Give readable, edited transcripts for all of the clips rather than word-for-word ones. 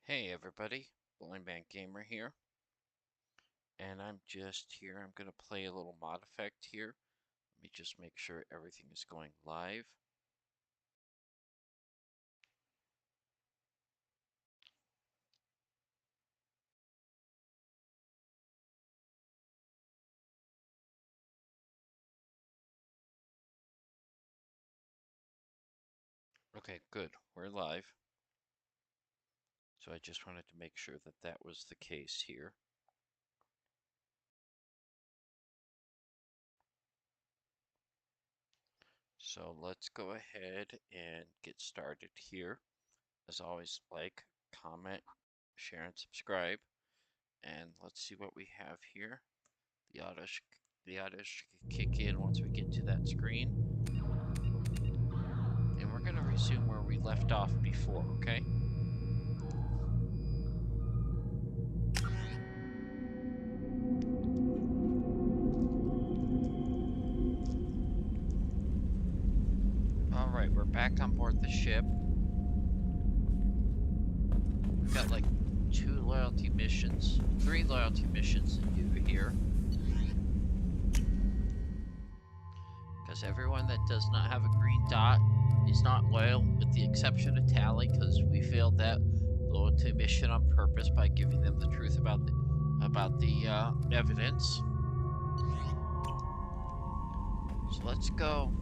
Hey everybody, Blind Man Gamer here, and I'm just here. I'm gonna play a little mod effect here. Let me just make sure everything is going live. Okay, good. We're live. So I just wanted to make sure that that was the case here. So let's go ahead and get started here. As always, like, comment, share, and subscribe. And let's see what we have here. The auto should kick in once we get to that screen. And we're gonna resume where we left off before, okay? Alright, we're back on board the ship. We've got like 3 loyalty missions to do here. Because everyone that does not have a green dot is not loyal, with the exception of Tally, because we failed that loyalty mission on purpose by giving them the truth about the evidence. So let's go.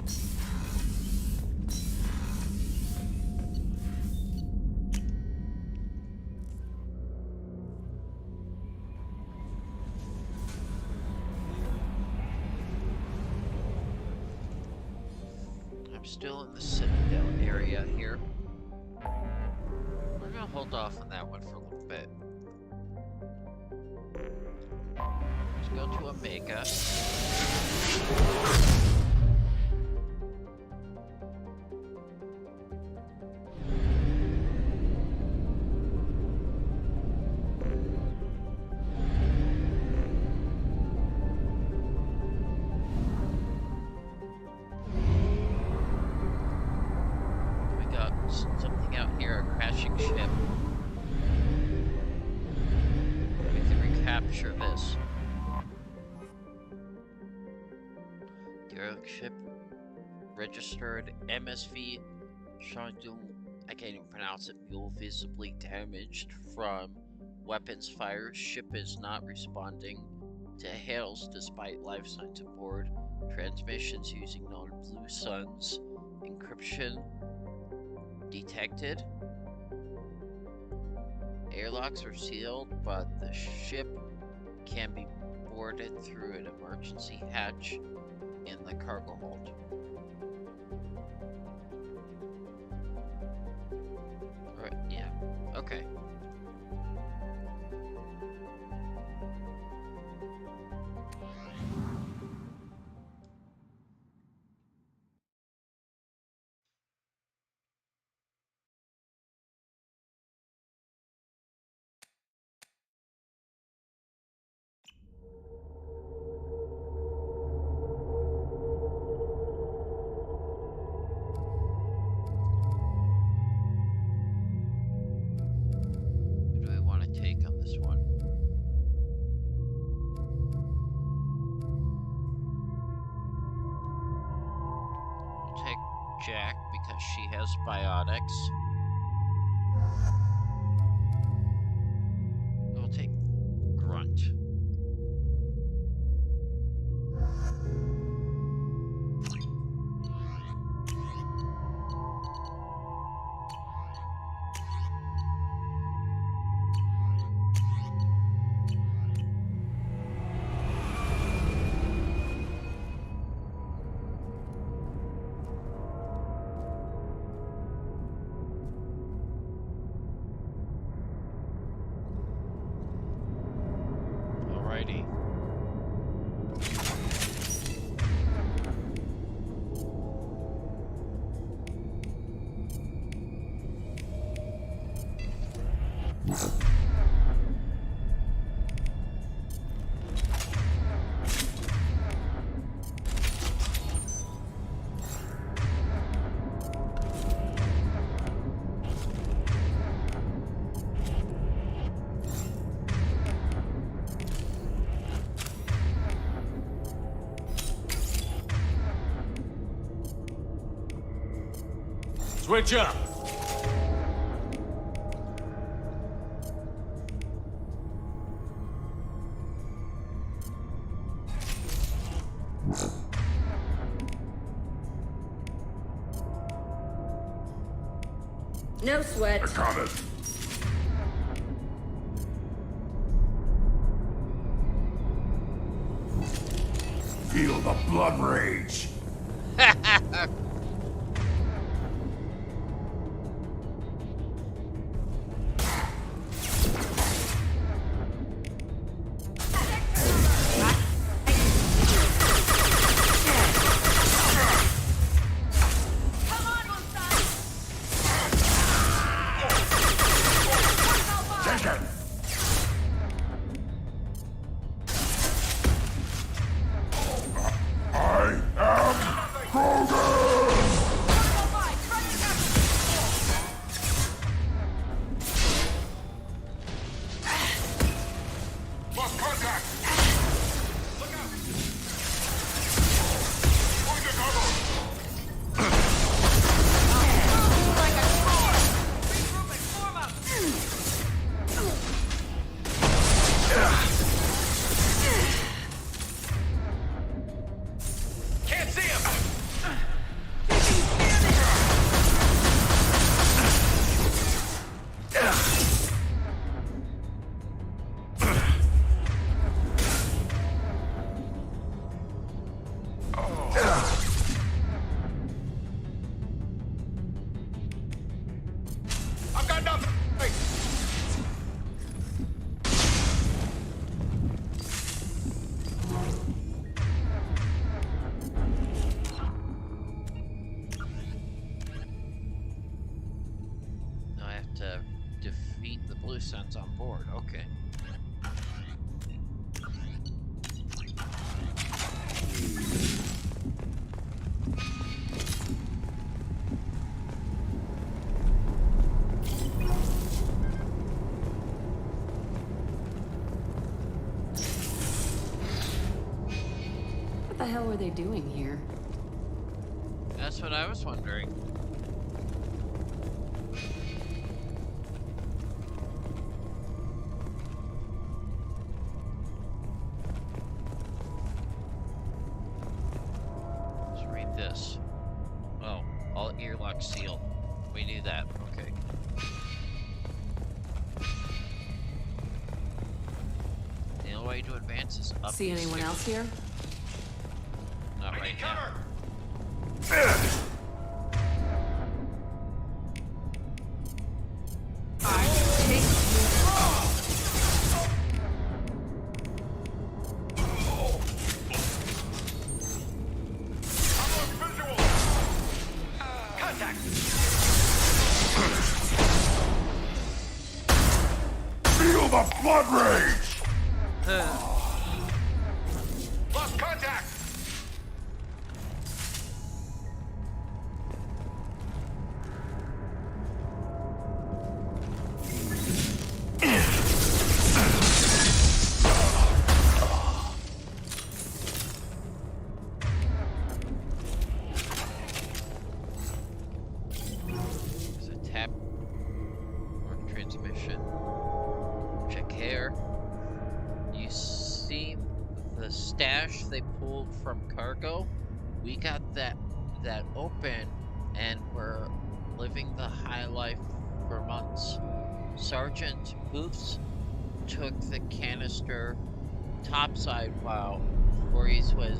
I'm still in the Citadel area here. We're gonna hold off on that one for a little bit. Let's go to Omega. Something out here, a crashing ship. We can recapture this. The Derelict ship registered MSV Shandong, I can't even pronounce it, mule visibly damaged from weapons fire. Ship is not responding to hails despite life signs aboard. Transmissions using known Blue Suns encryption detected. Airlocks are sealed, but the ship can be boarded through an emergency hatch in the cargo hold. Alright, yeah, okay. Jack, because she has biotics. We'll take Grunt. Switch up. No sweat. I got it. Feel the blood rage. To defeat the blue suns on board. Okay. What the hell were they doing here? That's what I was wondering. This. Oh, all earlock sealed. We knew that. Okay. The only way to advance is up. See anyone else here? Not right now. Feel the blood rage! Lost contact! There's a tap or transmission. Check here. You see the stash they pulled from cargo? We got that open and we're living the high life for months. Sergeant Booths took the canister topside while Voorhees went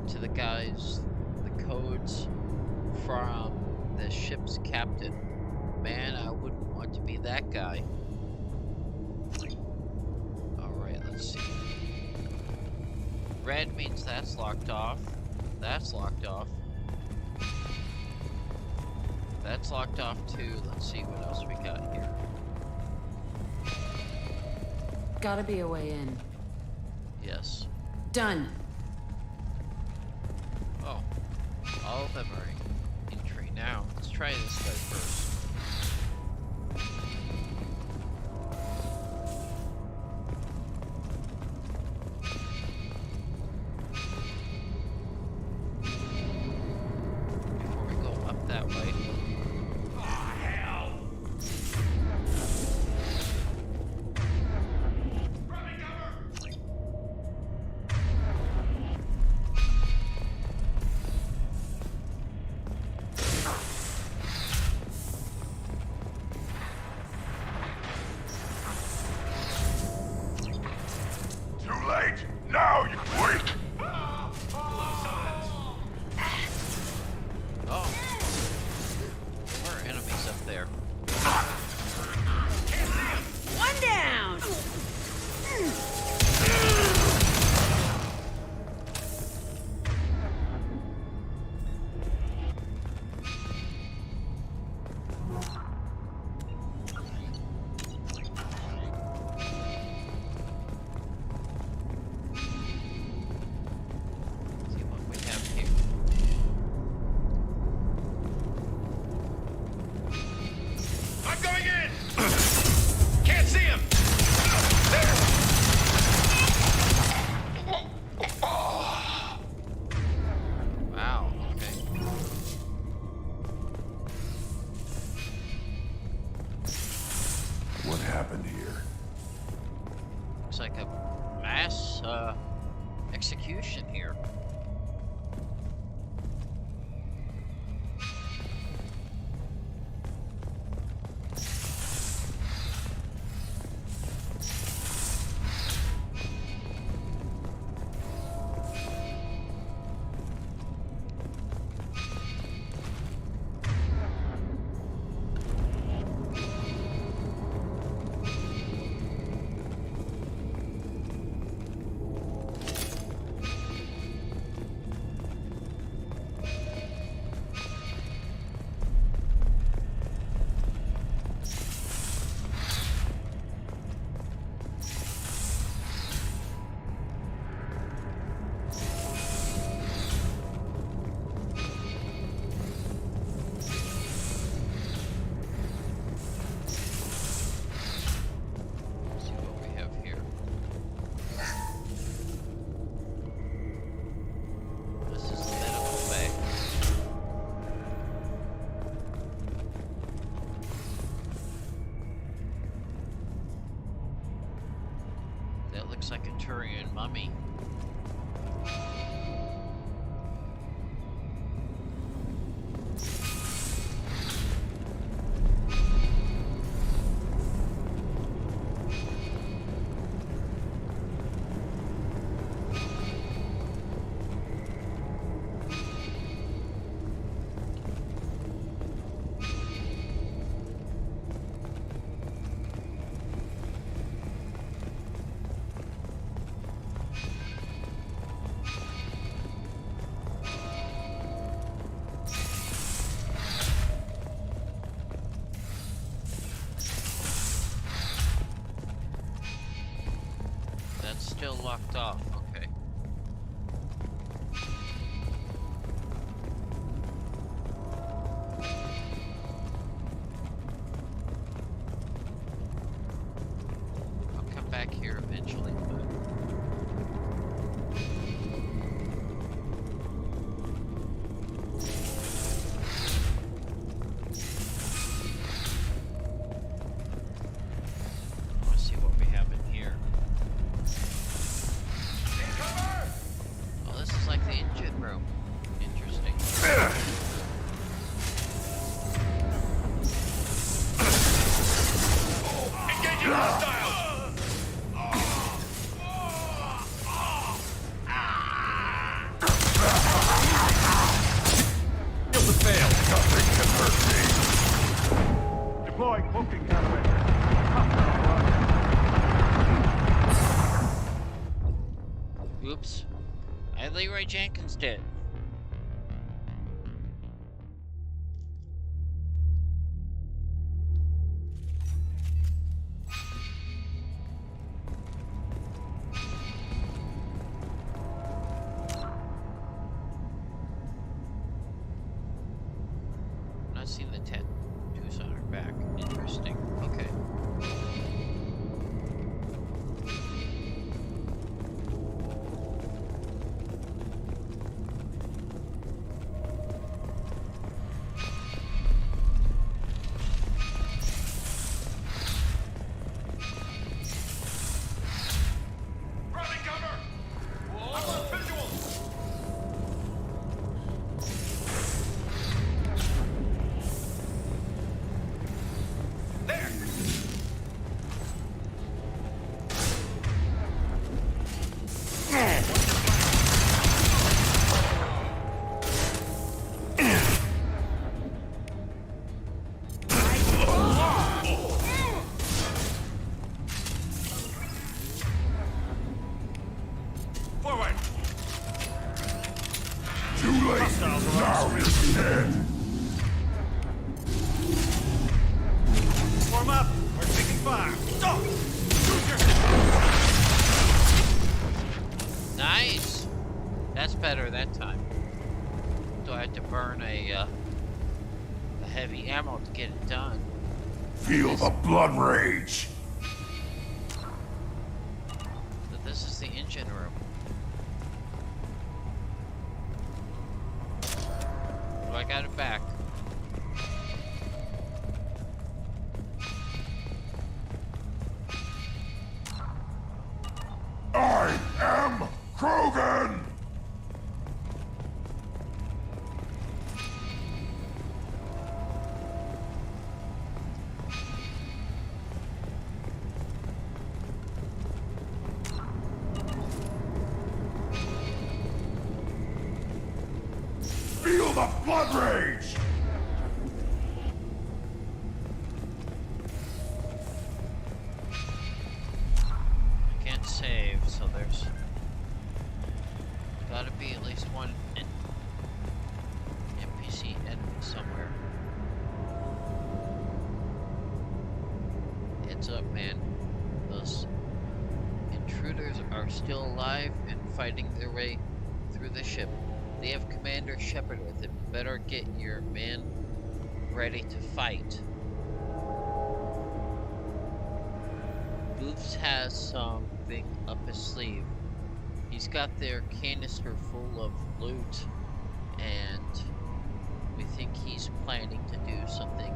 to the guys the codes from the ship's captain. Man, I wouldn't want to be that guy. Alright, let's see. Red means that's locked off. That's locked off. That's locked off too. Let's see what else we got here. Gotta be a way in. Yes. Done. Oh. All of them are in tree now. Let's try this guy first. execution here. Looks like a Turian mummy. Still locked off, okay. I'll come back here eventually, but... Let's see what we have in here. This is like the engine room. Interesting. Engaging hostiles! Shield has failed. Nothing can hurt me. Deploying cloaking countermeasures. Oops. Leroy Jenkins did. Not seen the tattoos on her back. Interesting. Okay. Too late. Now is the end. Form up. We're taking fire. Stop. Nice. That's better that time. So I had to burn a heavy ammo to get it done. Feel the blood rage. So this is the engine room. So I got it back. I am Krogan! Feel the blood rage! I can't save, so there's gotta be at least one NPC enemy somewhere. Heads up, man. Those intruders are still alive and fighting their way through the ship. They have Commander Shepard with them. You better get your men ready to fight. Booths has something up his sleeve. He's got their canister full of loot, and we think he's planning to do something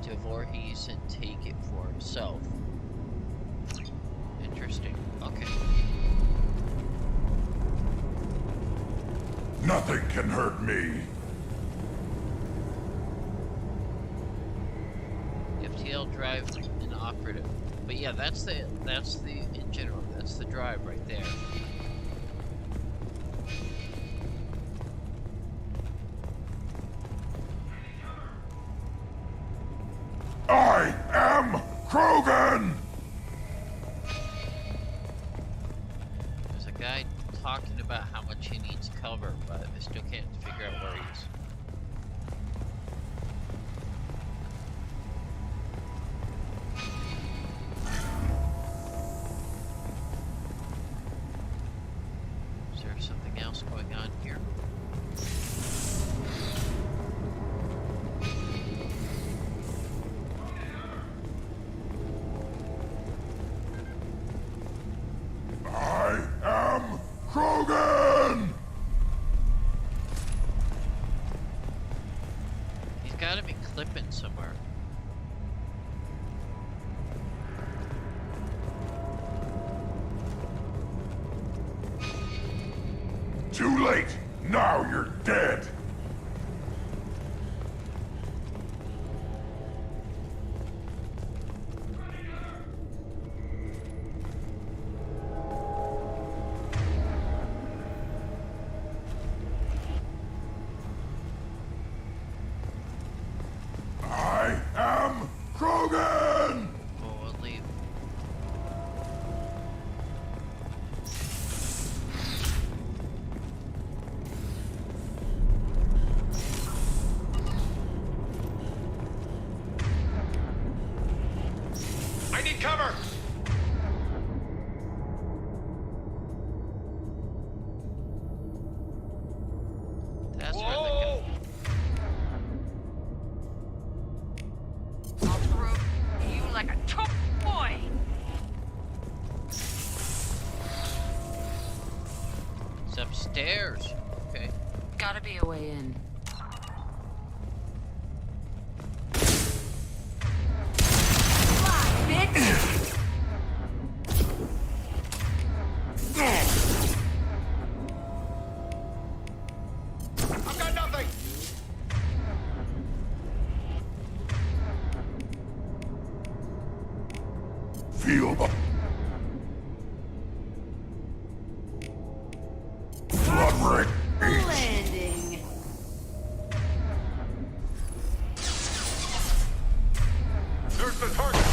to Voorhees and take it for himself. Interesting. Okay. Nothing can hurt me. FTL drive inoperative. But yeah, that's the in general, that's the drive right there. I am Krogan! There's a guy talking about how much he needs cover, but I still can't figure out where he is. Is there something else going on here? I am Krogan! He's gotta be clipping somewhere. Too late! Now you're dead! I am Krogan! Oh, we'll leave. I need cover! That's where Whoa! I'll throw you like a toy! it's upstairs. Okay. Gotta be a way in. I've got nothing! Feel the blood rage! Landing. There's the target!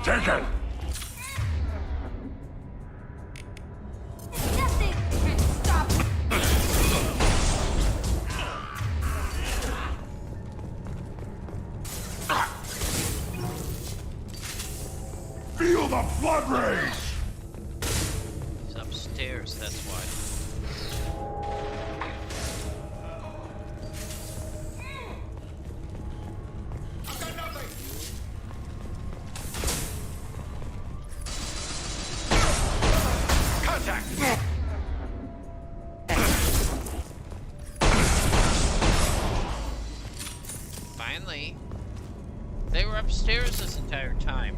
Take it! Nothing can stop me! Feel the blood rage! It's upstairs, that's why. I've got nothing! Contact! Finally. They were upstairs this entire time.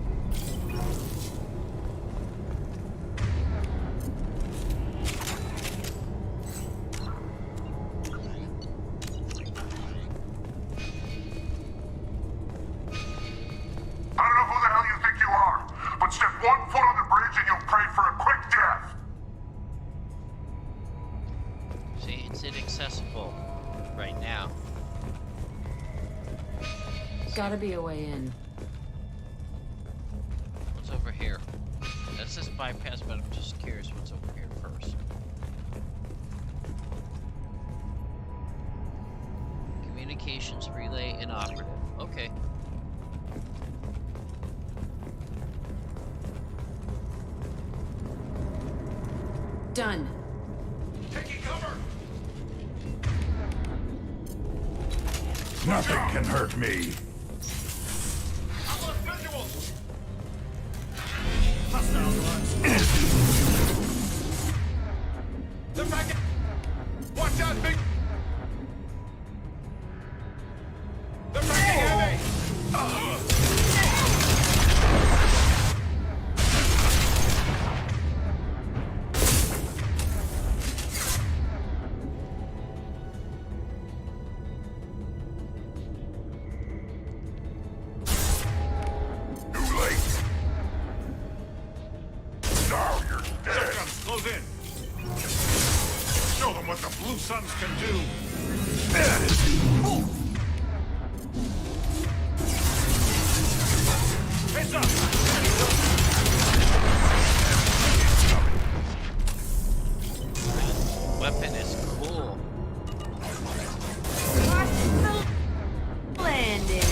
I don't know who the hell you think you are, but step 1 foot on the bridge and you'll pray for a quick death! gotta be a way in. What's over here? That's just bypass, but I'm just curious what's over here first. Communications relay inoperative. Okay. Done. Taking cover! Nothing can hurt me. I'm on visual! Hostiles are on. They're back in. Watch out, big. They're backing heavy. Too late. Now you're dead. Shotguns, close in. Show them what the Blue Suns can do. Heads up! Weapon is cool. Landing.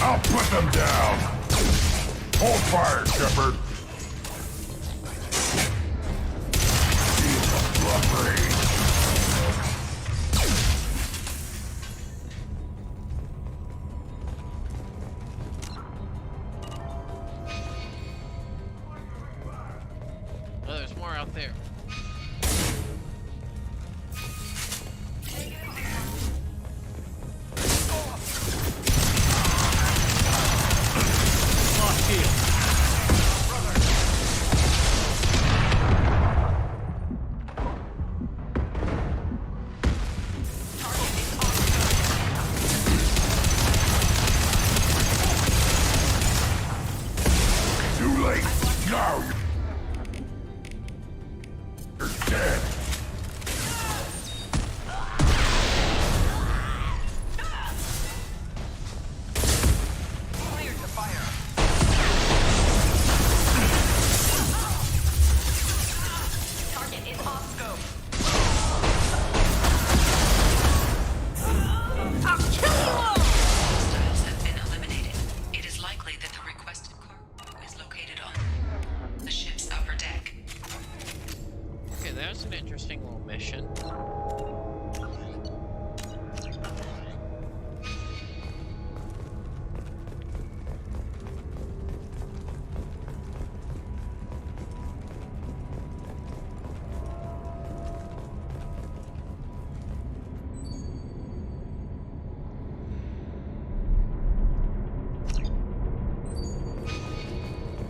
I'll put them down. Hold fire, Shepard. He's a bluffery. Oh, there's more out there. Lost heel. Too late. Now you're dead. Cleared the fire. Target is off scope. I'll kill you all! Hostiles have been eliminated. It is likely that the requested cargo is located on the ship's upper deck. Okay, that was an interesting little mission.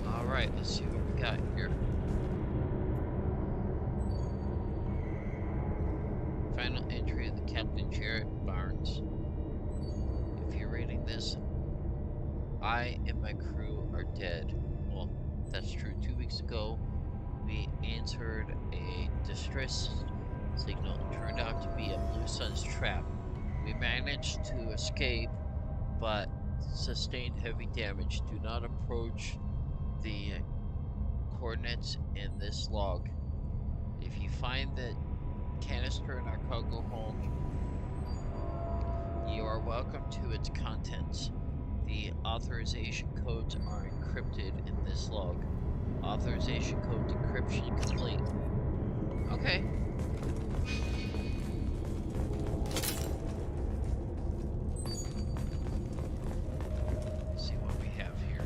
Alright, let's see what we got here. Final entry of the Captain Jarrett Barnes. If you're reading this, I and my crew are dead. Well, that's true. 2 weeks ago, we answered a distress signal. It turned out to be a Blue Suns trap. We managed to escape, but sustained heavy damage. Do not approach the coordinates in this log. If you find the canister in our cargo hold, you are welcome to its contents. The authorization codes are encrypted in this log. Authorization code decryption complete. Okay. Let's see what we have here.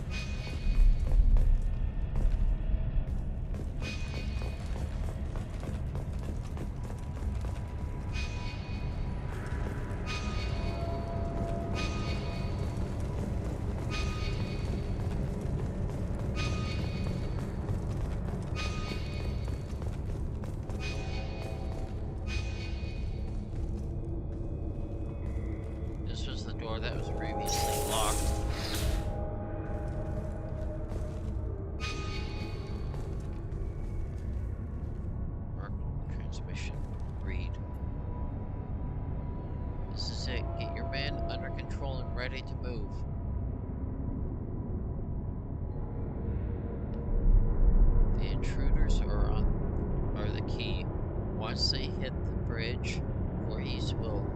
This was the door that was previously locked. Mark transmission. Read. This is it. Get your men under control and ready to move. Once they hit the bridge, Voorhees will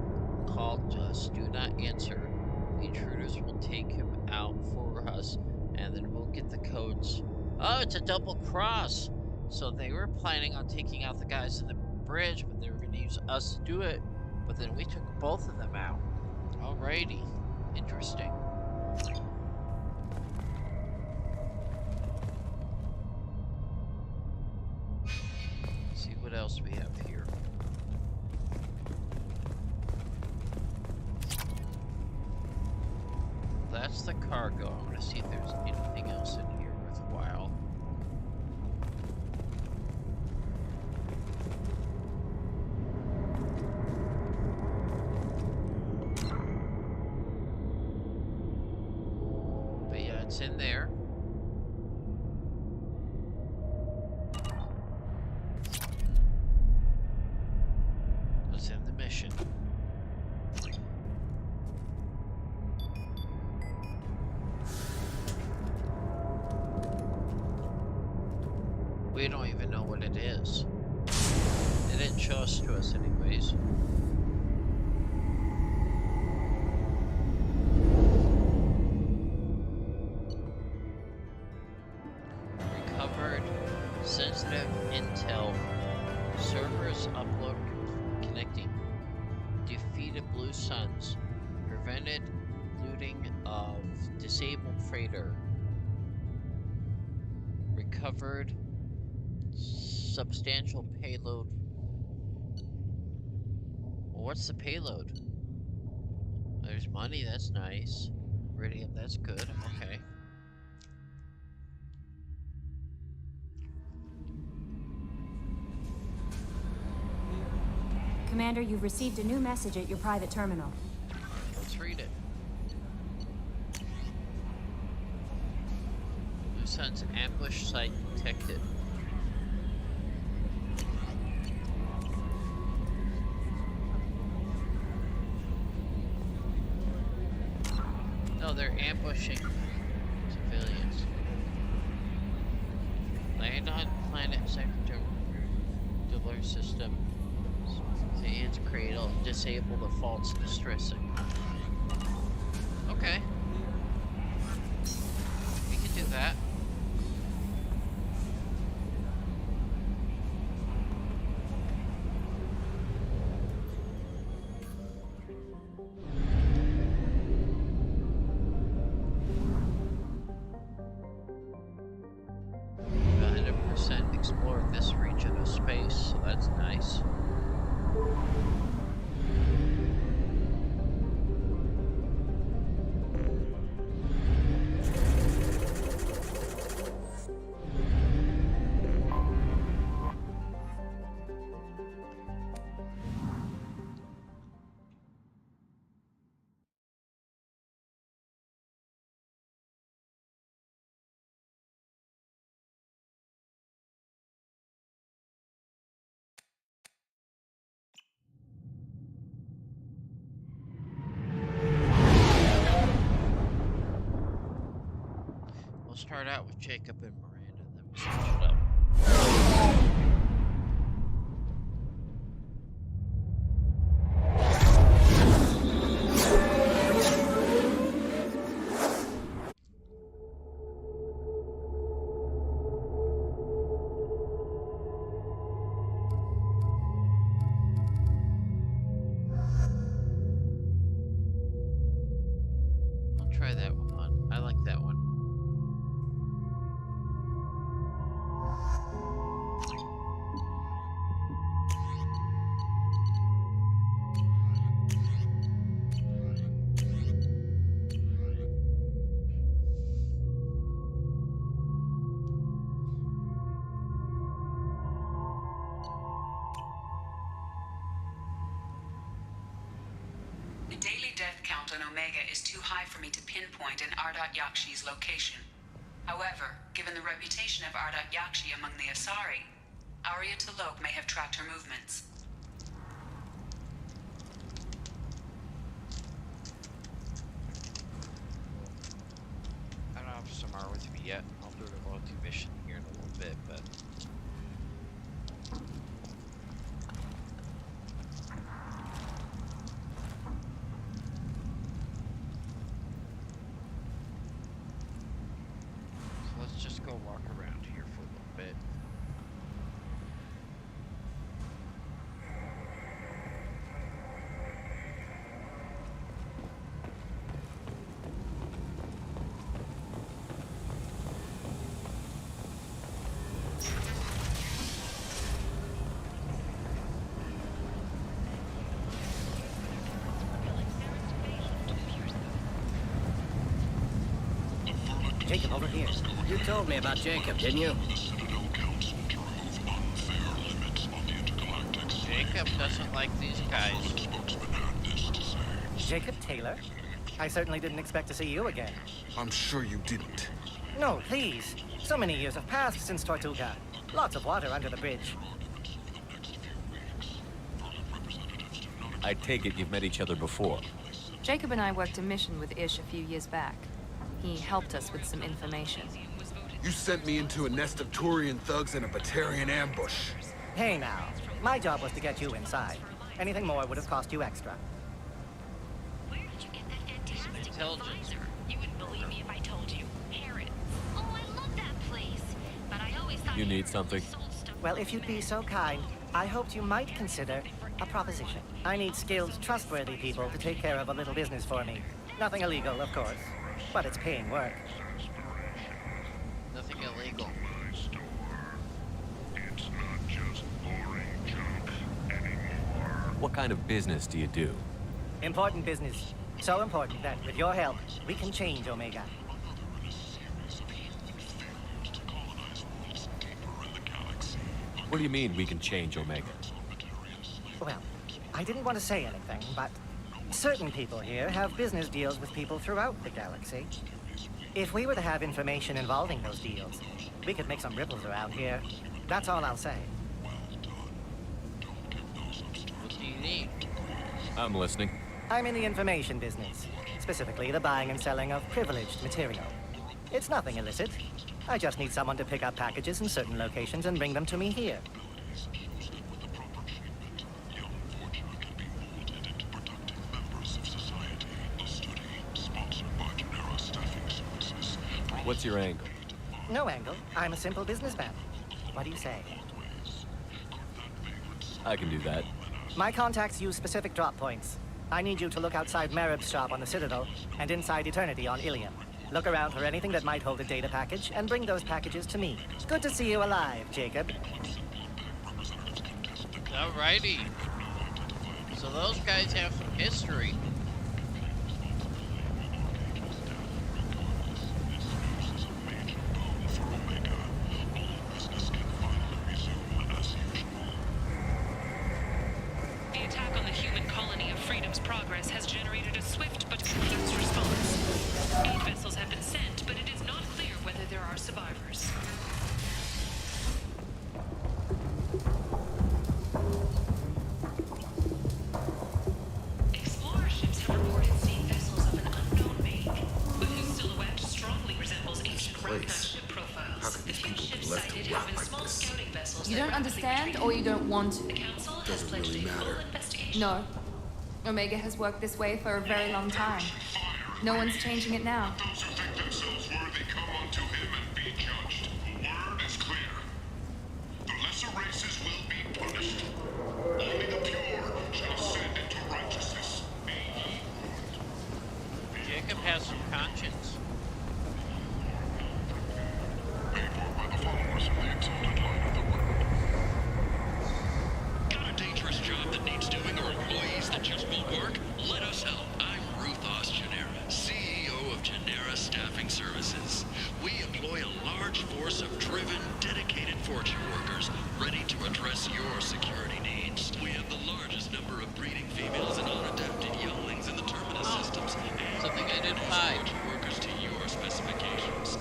call to us. Do not answer. The intruders will take him out for us, and then we'll get the codes. Oh, it's a double cross! So they were planning on taking out the guys in the bridge, but they were going to use us to do it. But then we took both of them out. Alrighty. Interesting. Let's see what else we have here. That's the cargo. I'm gonna see if there's anything else in here worthwhile. But yeah, it's in there. Let's end the mission. We don't even know what it is. It didn't show us to us anyways. Recovered sensitive intel. Servers upload connecting. Defeated Blue Suns. Prevented looting of disabled freighter. Recovered substantial payload. Well, what's the payload? There's money, that's nice. Iridium, that's good, okay. Commander, you've received a new message at your private terminal. Let's read it. Blue Sun's ambush site detected. No, they're ambushing civilians. Land on planet sector alert system. Its cradle. Disable the false distressing. Okay. We can do that. We've 100% explored this region of space, so that's nice. We'll start out with Jacob and Miranda, then we'll switch it up. I'll try that one. I like that one. The daily death count on Omega is too high for me to pinpoint an Ardat Yakshi's location. However, given the reputation of Ardat Yakshi among the Asari, Arya T'Loak may have tracked her movements. I don't have Samar with me yet. I'll do the loyalty mission here in a little bit, but Jacob, over here. You told me about Jacob, didn't you? Jacob doesn't like these guys. Jacob Taylor? I certainly didn't expect to see you again. I'm sure you didn't. No, please. So many years have passed since Tortuga. Lots of water under the bridge. I take it you've met each other before. Jacob and I worked a mission with Ish a few years back. He helped us with some information. You sent me into a nest of Turian thugs in a Batarian ambush. Hey now, my job was to get you inside. Anything more would have cost you extra. Where did you get that fantastic Intelligence. visor? You wouldn't believe me if I told you. Harrods. Oh, I love that place. But I always thought You need something? sold stuff. Well, if you'd be so kind, I hoped you might consider a proposition. I need skilled, trustworthy people to take care of a little business for me. Nothing illegal, of course, but it's paying work. Nothing illegal. What kind of business do you do? Important business. So important that, with your help, we can change Omega. What do you mean we can change Omega? Well, I didn't want to say anything, but certain people here have business deals with people throughout the galaxy. If we were to have information involving those deals, we could make some ripples around here. That's all I'll say. What do you need? I'm listening. I'm in the information business, specifically the buying and selling of privileged material. It's nothing illicit. I just need someone to pick up packages in certain locations and bring them to me here. What's your angle? No angle. I'm a simple businessman. What do you say? I can do that. My contacts use specific drop points. I need you to look outside Marib's shop on the Citadel and inside Eternity on Ilium. Look around for anything that might hold a data package and bring those packages to me. Good to see you alive, Jacob. Alrighty. So those guys have some history. The attack on the human colony of Freedom's Progress has generated a swift but confused response. 8 vessels have been sent, but it is not clear whether there are survivors. Explorer ships have reported seeing vessels of an unknown make, but whose silhouette strongly resembles ancient Ragnar ship profiles. How could The these few people be ships left to sighted rot have been like small this? scouting vessels You that don't rapidly understand, retreat. or you don't want The to? Council has Doesn't pledged really a full matter. investigation. No. Omega has worked this way for a very long time. No one's changing it now. Those who think themselves worthy come unto him and be judged. The word is clear. The lesser races will be punished. Only the pure shall ascend into righteousness. Be ye warned. Jacob has some conscience. Paid for by the followers of the exalted line of the word. Got a dangerous job that needs doing or employees that just won't work? Let us help. I'm Ruthos Genera, CEO of Genera Staffing Services. We employ a large force of driven, dedicated fortune workers ready to address your security needs. We have the largest number of breeding females and unadapted younglings in the Terminus systems. And Something I didn't those find. fortune workers to your specifications.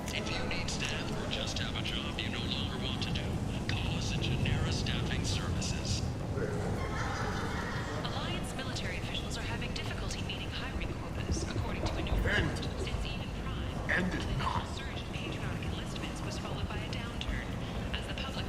If you need staff or just have a job you no longer want to do, call us at Genera Staffing Services. Alliance military officials are having difficulty meeting hiring quotas, according to a new report. Since even Prime, End it not. a surge in patriotic enlistments was followed by a downturn, as the public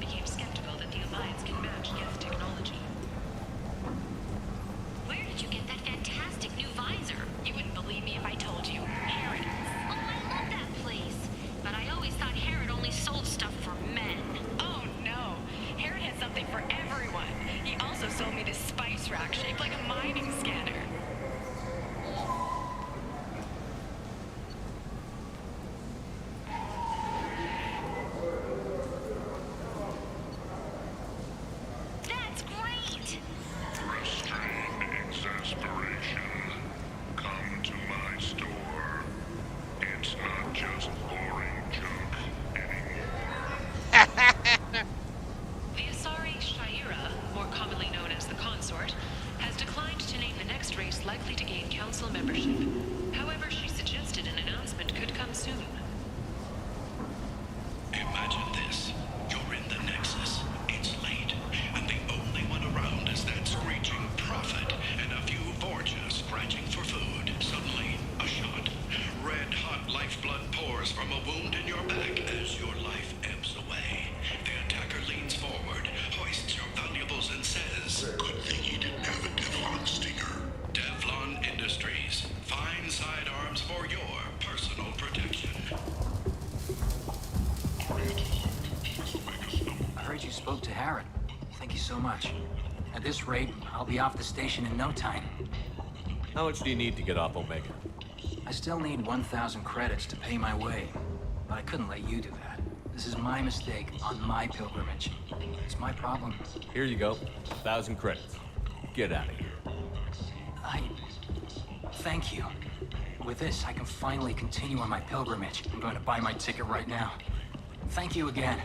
spoke to Harrod. Thank you so much. At this rate, I'll be off the station in no time. How much do you need to get off Omega? I still need 1,000 credits to pay my way, but I couldn't let you do that. This is my mistake on my pilgrimage. It's my problem. Here you go. 1,000 credits. Get out of here. Thank you. With this, I can finally continue on my pilgrimage. I'm going to buy my ticket right now. Thank you again.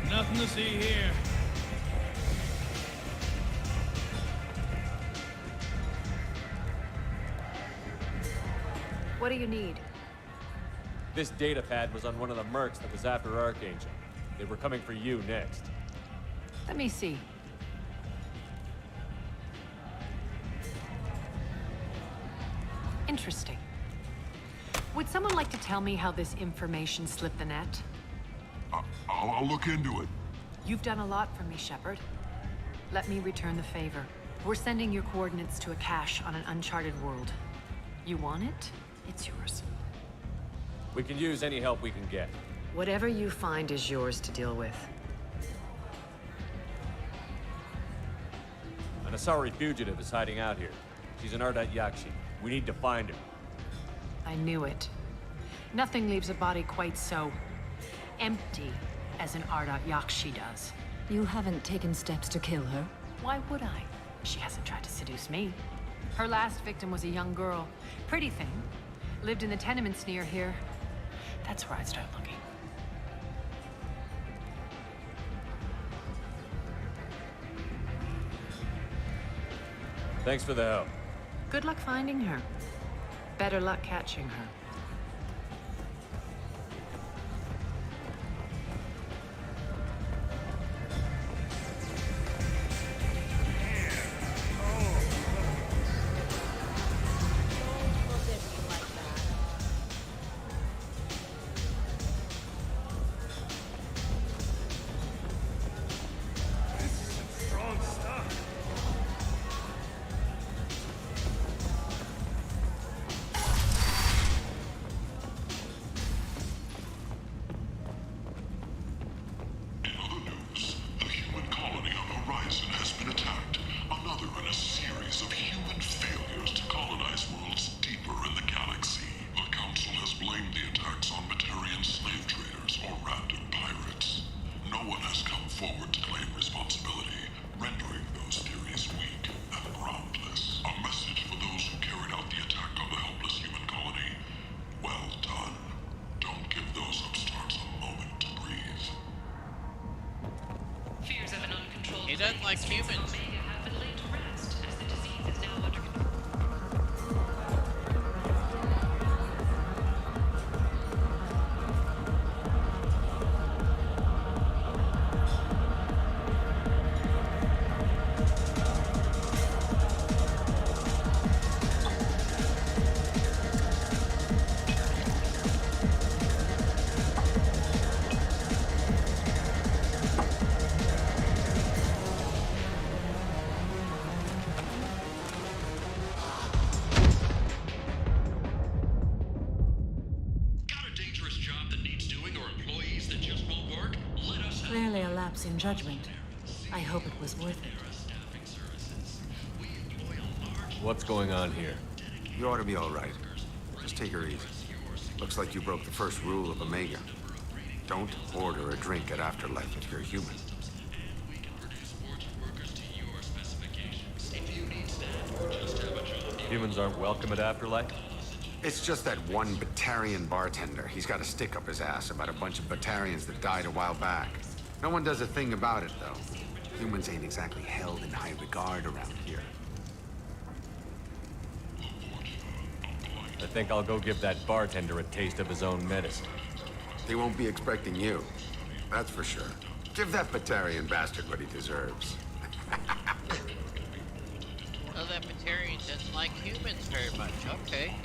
Nothing to see here. What do you need? This data pad was on one of the mercs that was after Archangel. They were coming for you next. Let me see. Interesting. Would someone like to tell me how this information slipped the net? I'll look into it. You've done a lot for me, Shepard. Let me return the favor. We're sending your coordinates to a cache on an uncharted world. You want it? It's yours. We can use any help we can get. Whatever you find is yours to deal with. An Asari fugitive is hiding out here. She's an Ardat Yakshi. We need to find her. I knew it. Nothing leaves a body quite so empty as an Ardat Yakshi does. You haven't taken steps to kill her? Why would I? She hasn't tried to seduce me. Her last victim was a young girl. Pretty thing. Lived in the tenements near here. That's where I'd start looking. Thanks for the help. Good luck finding her. Better luck catching her. 100% like humans. Clearly a lapse in judgment. I hope it was worth it. What's going on here? You ought to be all right. Just take her easy. Looks like you broke the first rule of Omega. Don't order a drink at Afterlife if you're human. Humans aren't welcome at Afterlife? It's just that one Batarian bartender. He's got a stick up his ass about a bunch of Batarians that died a while back. No one does a thing about it, though. Humans ain't exactly held in high regard around here. I think I'll go give that bartender a taste of his own medicine. He won't be expecting you. That's for sure. Give that Batarian bastard what he deserves. Oh, that Batarian doesn't like humans very much. Okay.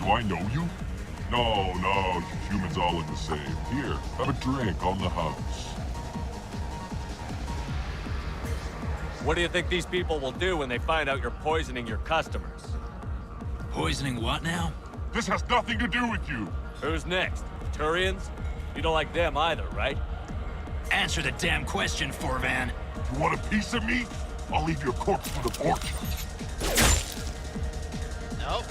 Do I know you? No, you humans all look the same. Here, have a drink on the house. What do you think these people will do when they find out you're poisoning your customers? Poisoning what now? This has nothing to do with you. Who's next? Turians? You don't like them either, right? Answer the damn question, Forvan. You want a piece of me? I'll leave your corpse for the porch. Nope.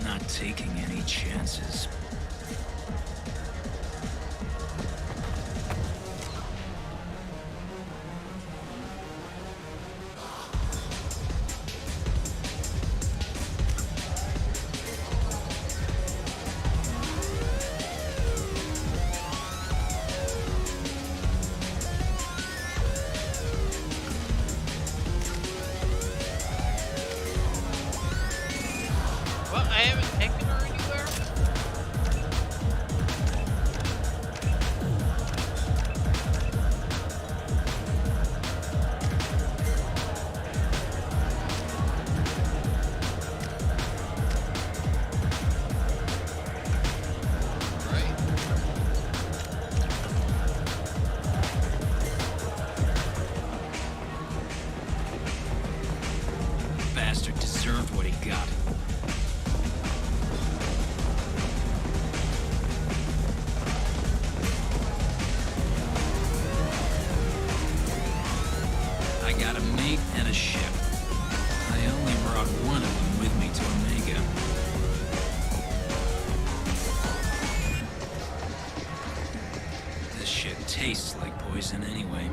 Not taking any chances. Well, I haven't taken her anywhere. Bastard deserved what he got. I got a mate and a ship. I only brought one of them with me to Omega. This shit tastes like poison anyway.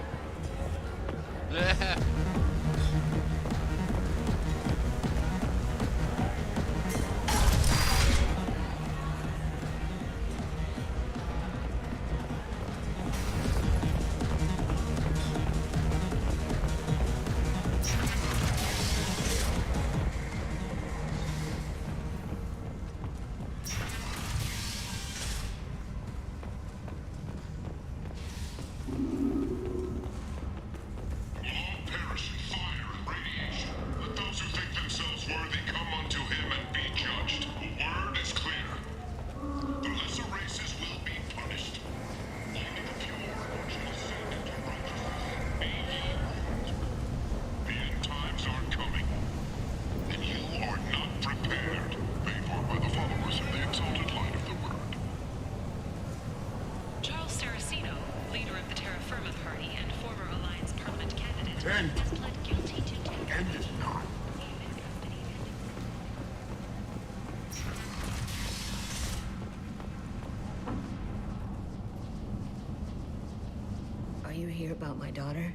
about my daughter.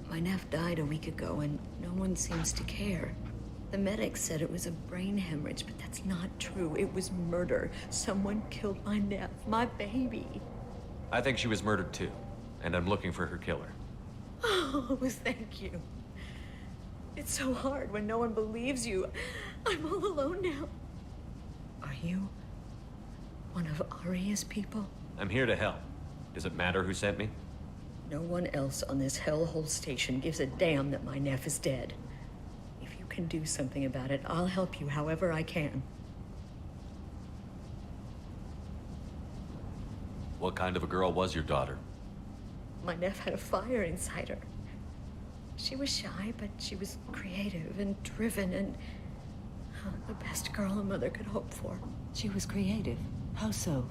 My nephew died a week ago, and no one seems to care. The medics said it was a brain hemorrhage, but that's not true. It was murder. Someone killed my nephew, my baby. I think she was murdered too, and I'm looking for her killer. Oh, thank you. It's so hard when no one believes you. I'm all alone now. Are you one of Aria's people? I'm here to help. Does it matter who sent me? No one else on this hellhole station gives a damn that my nephew is dead. If you can do something about it, I'll help you however I can. What kind of a girl was your daughter? My nephew had a fire inside her. She was shy, but she was creative and driven and the best girl a mother could hope for. She was creative? How so?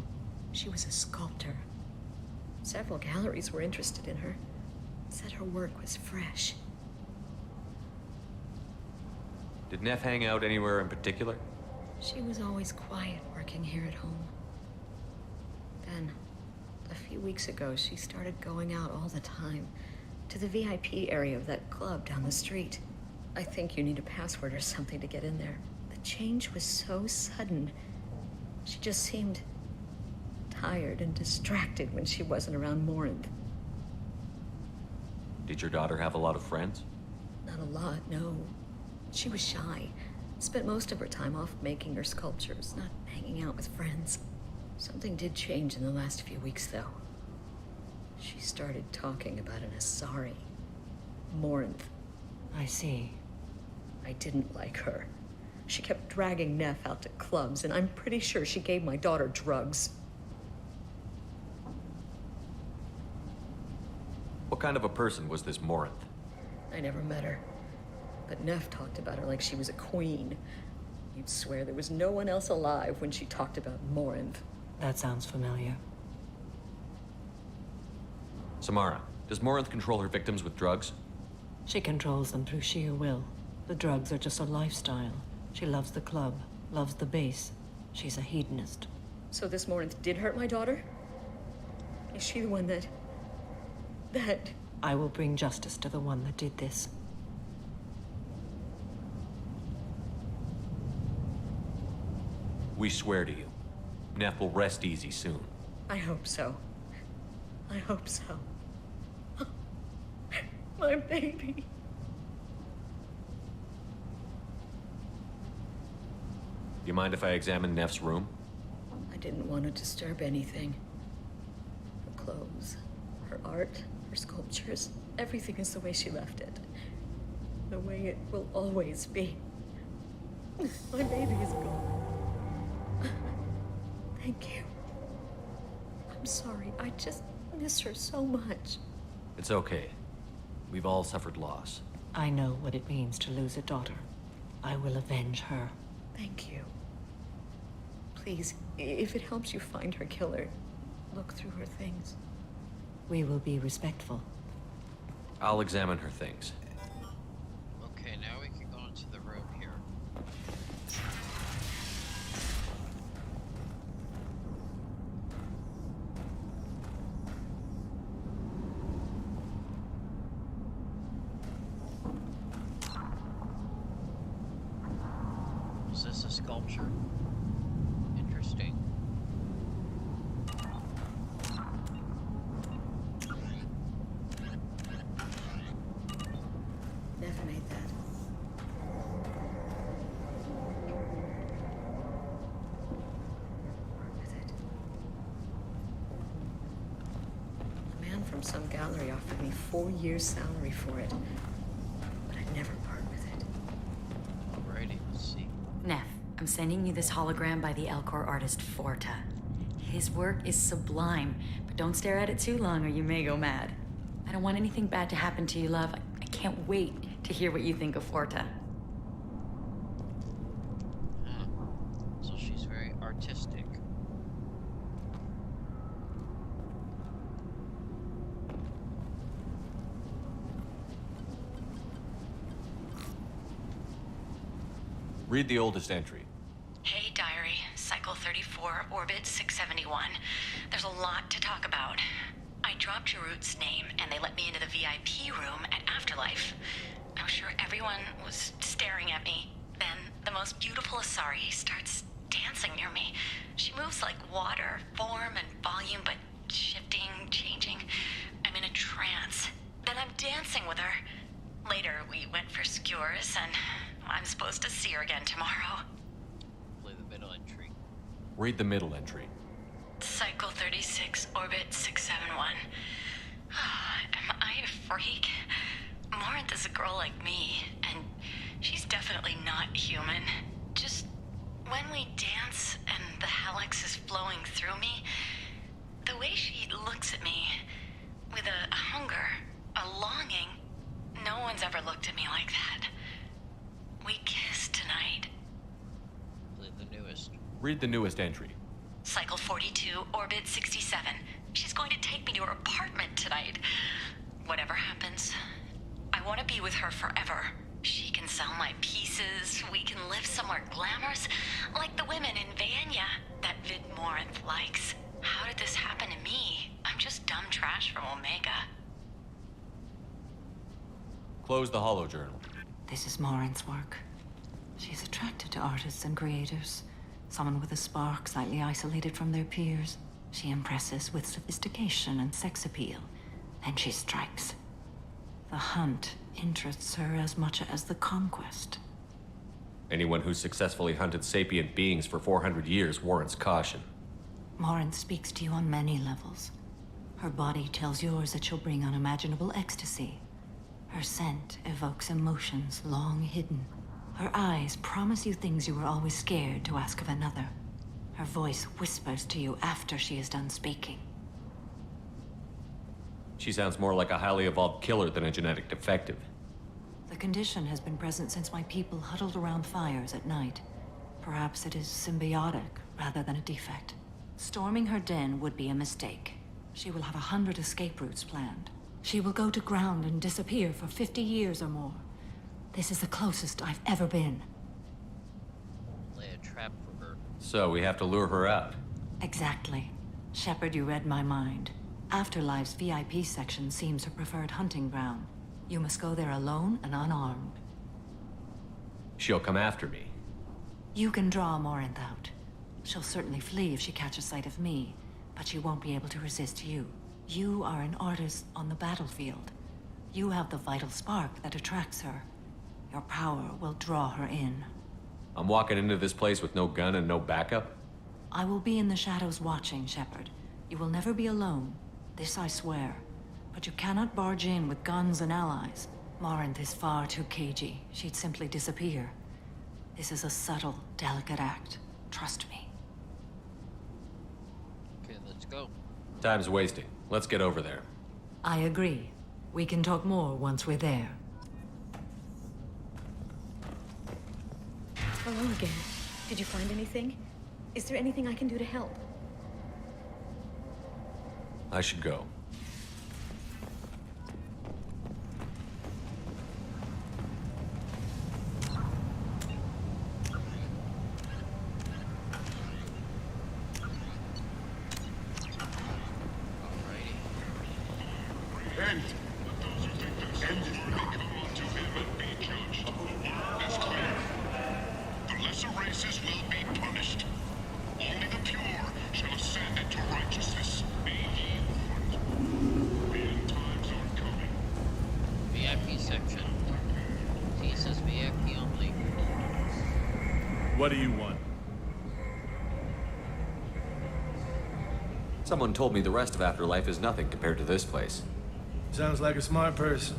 She was a sculptor. Several galleries were interested in her. Said her work was fresh. Did Neff hang out anywhere in particular? She was always quiet working here at home. Then, a few weeks ago, she started going out all the time to the VIP area of that club down the street. I think you need a password or something to get in there. The change was so sudden. She just seemed tired and distracted when she wasn't around Morinth. Did your daughter have a lot of friends? Not a lot, no. She was shy. Spent most of her time off making her sculptures, not hanging out with friends. Something did change in the last few weeks, though. She started talking about an Asari. Morinth. I see. I didn't like her. She kept dragging Neff out to clubs, and I'm pretty sure she gave my daughter drugs. What kind of a person was this Morinth? I never met her. But Neff talked about her like she was a queen. You'd swear there was no one else alive when she talked about Morinth. That sounds familiar. Samara, does Morinth control her victims with drugs? She controls them through sheer will. The drugs are just a lifestyle. She loves the club, loves the base. She's a hedonist. So this Morinth did hurt my daughter? Is she the one that... I will bring justice to the one that did this. We swear to you. Neff will rest easy soon. I hope so. I hope so. My baby. Do you mind if I examine Neff's room? I didn't want to disturb anything. Her clothes, her art, her sculptures, everything is the way she left it. The way it will always be. My baby is gone. Thank you. I'm sorry, I just miss her so much. It's okay. We've all suffered loss. I know what it means to lose a daughter. I will avenge her. Thank you. Please, if it helps you find her killer, look through her things. We will be respectful. I'll examine her things. Okay, now we can go into the room here. Is this a sculpture? Interesting. Never made that. With it. A man from some gallery offered me 4 years' salary for it, but I'd never part with it. Alrighty, let's see. Neff, I'm sending you this hologram by the Elcor artist Forta. His work is sublime, but don't stare at it too long or you may go mad. I don't want anything bad to happen to you, love. I can't wait to hear what you think of Forta. So she's very artistic. Read the oldest entry. Hey, diary. Cycle 34, orbit 671. There's a lot to talk about. I dropped Jarut's name, and they let me into the VIP room at Afterlife. I'm sure everyone was staring at me. Then the most beautiful Asari starts dancing near me. She moves like water, form and volume, but shifting, changing. I'm in a trance. Then I'm dancing with her. Later, we went for skewers, and I'm supposed to see her again tomorrow. Play the middle entry. Read the middle entry. Cycle 36, orbit 671. Am I a freak? Morinth is a girl like me, and she's definitely not human. Just when we dance and the helix is flowing through me, the way she looks at me with a hunger, a longing, no one's ever looked at me like that. We kissed tonight. Play the newest. Read the newest entry. Cycle 42, orbit 67. She's going to take me to her apartment tonight. Whatever happens, I want to be with her forever. She can sell my pieces. We can live somewhere glamorous, like the women in Vanya that Vid Morinth likes. How did this happen to me? I'm just dumb trash from Omega. Close the holojournal. This is Morinth's work. She's attracted to artists and creators. Someone with a spark, slightly isolated from their peers. She impresses with sophistication and sex appeal. Then she strikes. The hunt interests her as much as the conquest. Anyone who's successfully hunted sapient beings for 400 years warrants caution. Morinth speaks to you on many levels. Her body tells yours that she'll bring unimaginable ecstasy. Her scent evokes emotions long hidden. Her eyes promise you things you were always scared to ask of another. Her voice whispers to you after she is done speaking. She sounds more like a highly evolved killer than a genetic defective. The condition has been present since my people huddled around fires at night. Perhaps it is symbiotic rather than a defect. Storming her den would be a mistake. She will have 100 escape routes planned. She will go to ground and disappear for 50 years or more. This is the closest I've ever been. Lay a trap for her. So we have to lure her out. Exactly. Shepard, you read my mind. Afterlife's VIP section seems her preferred hunting ground. You must go there alone and unarmed. She'll come after me. You can draw Morinth out. She'll certainly flee if she catches sight of me, but she won't be able to resist you. You are an artist on the battlefield. You have the vital spark that attracts her. Your power will draw her in. I'm walking into this place with no gun and no backup? I will be in the shadows watching, Shepard. You will never be alone. This I swear. But you cannot barge in with guns and allies. Morinth is far too cagey. She'd simply disappear. This is a subtle, delicate act. Trust me. Okay, let's go. Time's wasting. Let's get over there. I agree. We can talk more once we're there. Hello again. Did you find anything? Is there anything I can do to help? I should go. End. End it now. Come unto him and be judged. The word is clear. The lesser races will be punished. Only the pure shall ascend into righteousness. Be ye warned. The end times are coming. VIP section. He says VIP only. What do you want? Someone told me the rest of Afterlife is nothing compared to this place. Sounds like a smart person.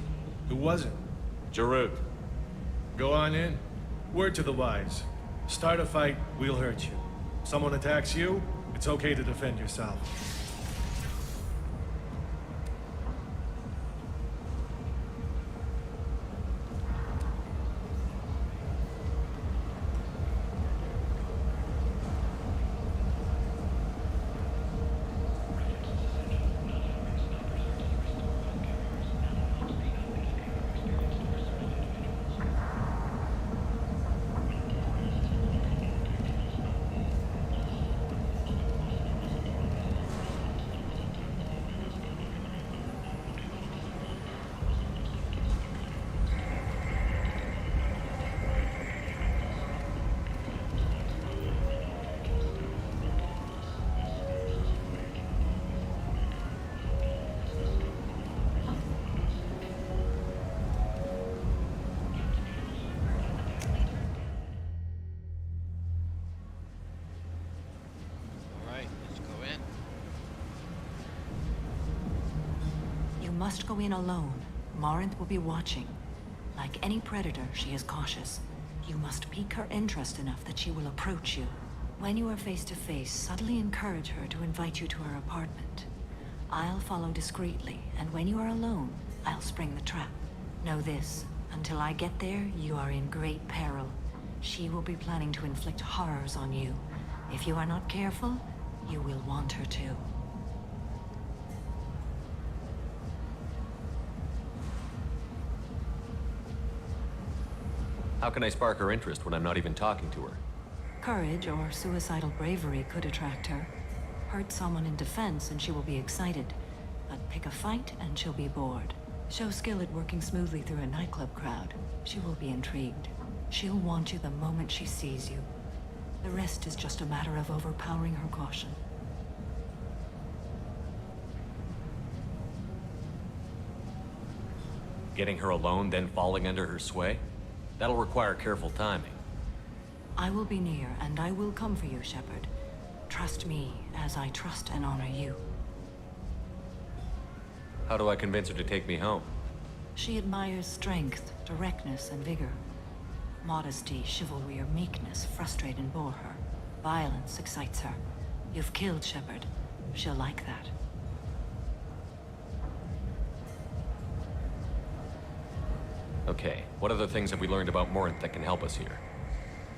Who was it? Jarut. Go on in. Word to the wise. Start a fight, we'll hurt you. Someone attacks you, it's okay to defend yourself. must go in alone. Morinth will be watching. Like any predator, she is cautious. You must pique her interest enough that she will approach you. When you are face to face, subtly encourage her to invite you to her apartment. I'll follow discreetly, and when you are alone, I'll spring the trap. Know this, until I get there, you are in great peril. She will be planning to inflict horrors on you. If you are not careful, you will want her to. How can I spark her interest when I'm not even talking to her? Courage or suicidal bravery could attract her. Hurt someone in defense and she will be excited. But pick a fight and she'll be bored. Show skill at working smoothly through a nightclub crowd. She will be intrigued. She'll want you the moment she sees you. The rest is just a matter of overpowering her caution. Getting her alone, then falling under her sway? That'll require careful timing. I will be near, and I will come for you, Shepard. Trust me, as I trust and honor you. How do I convince her to take me home? She admires strength, directness, and vigor. Modesty, chivalry, or meekness frustrate and bore her. Violence excites her. You've killed Shepard. She'll like that. Okay, what other things have we learned about Morinth that can help us here?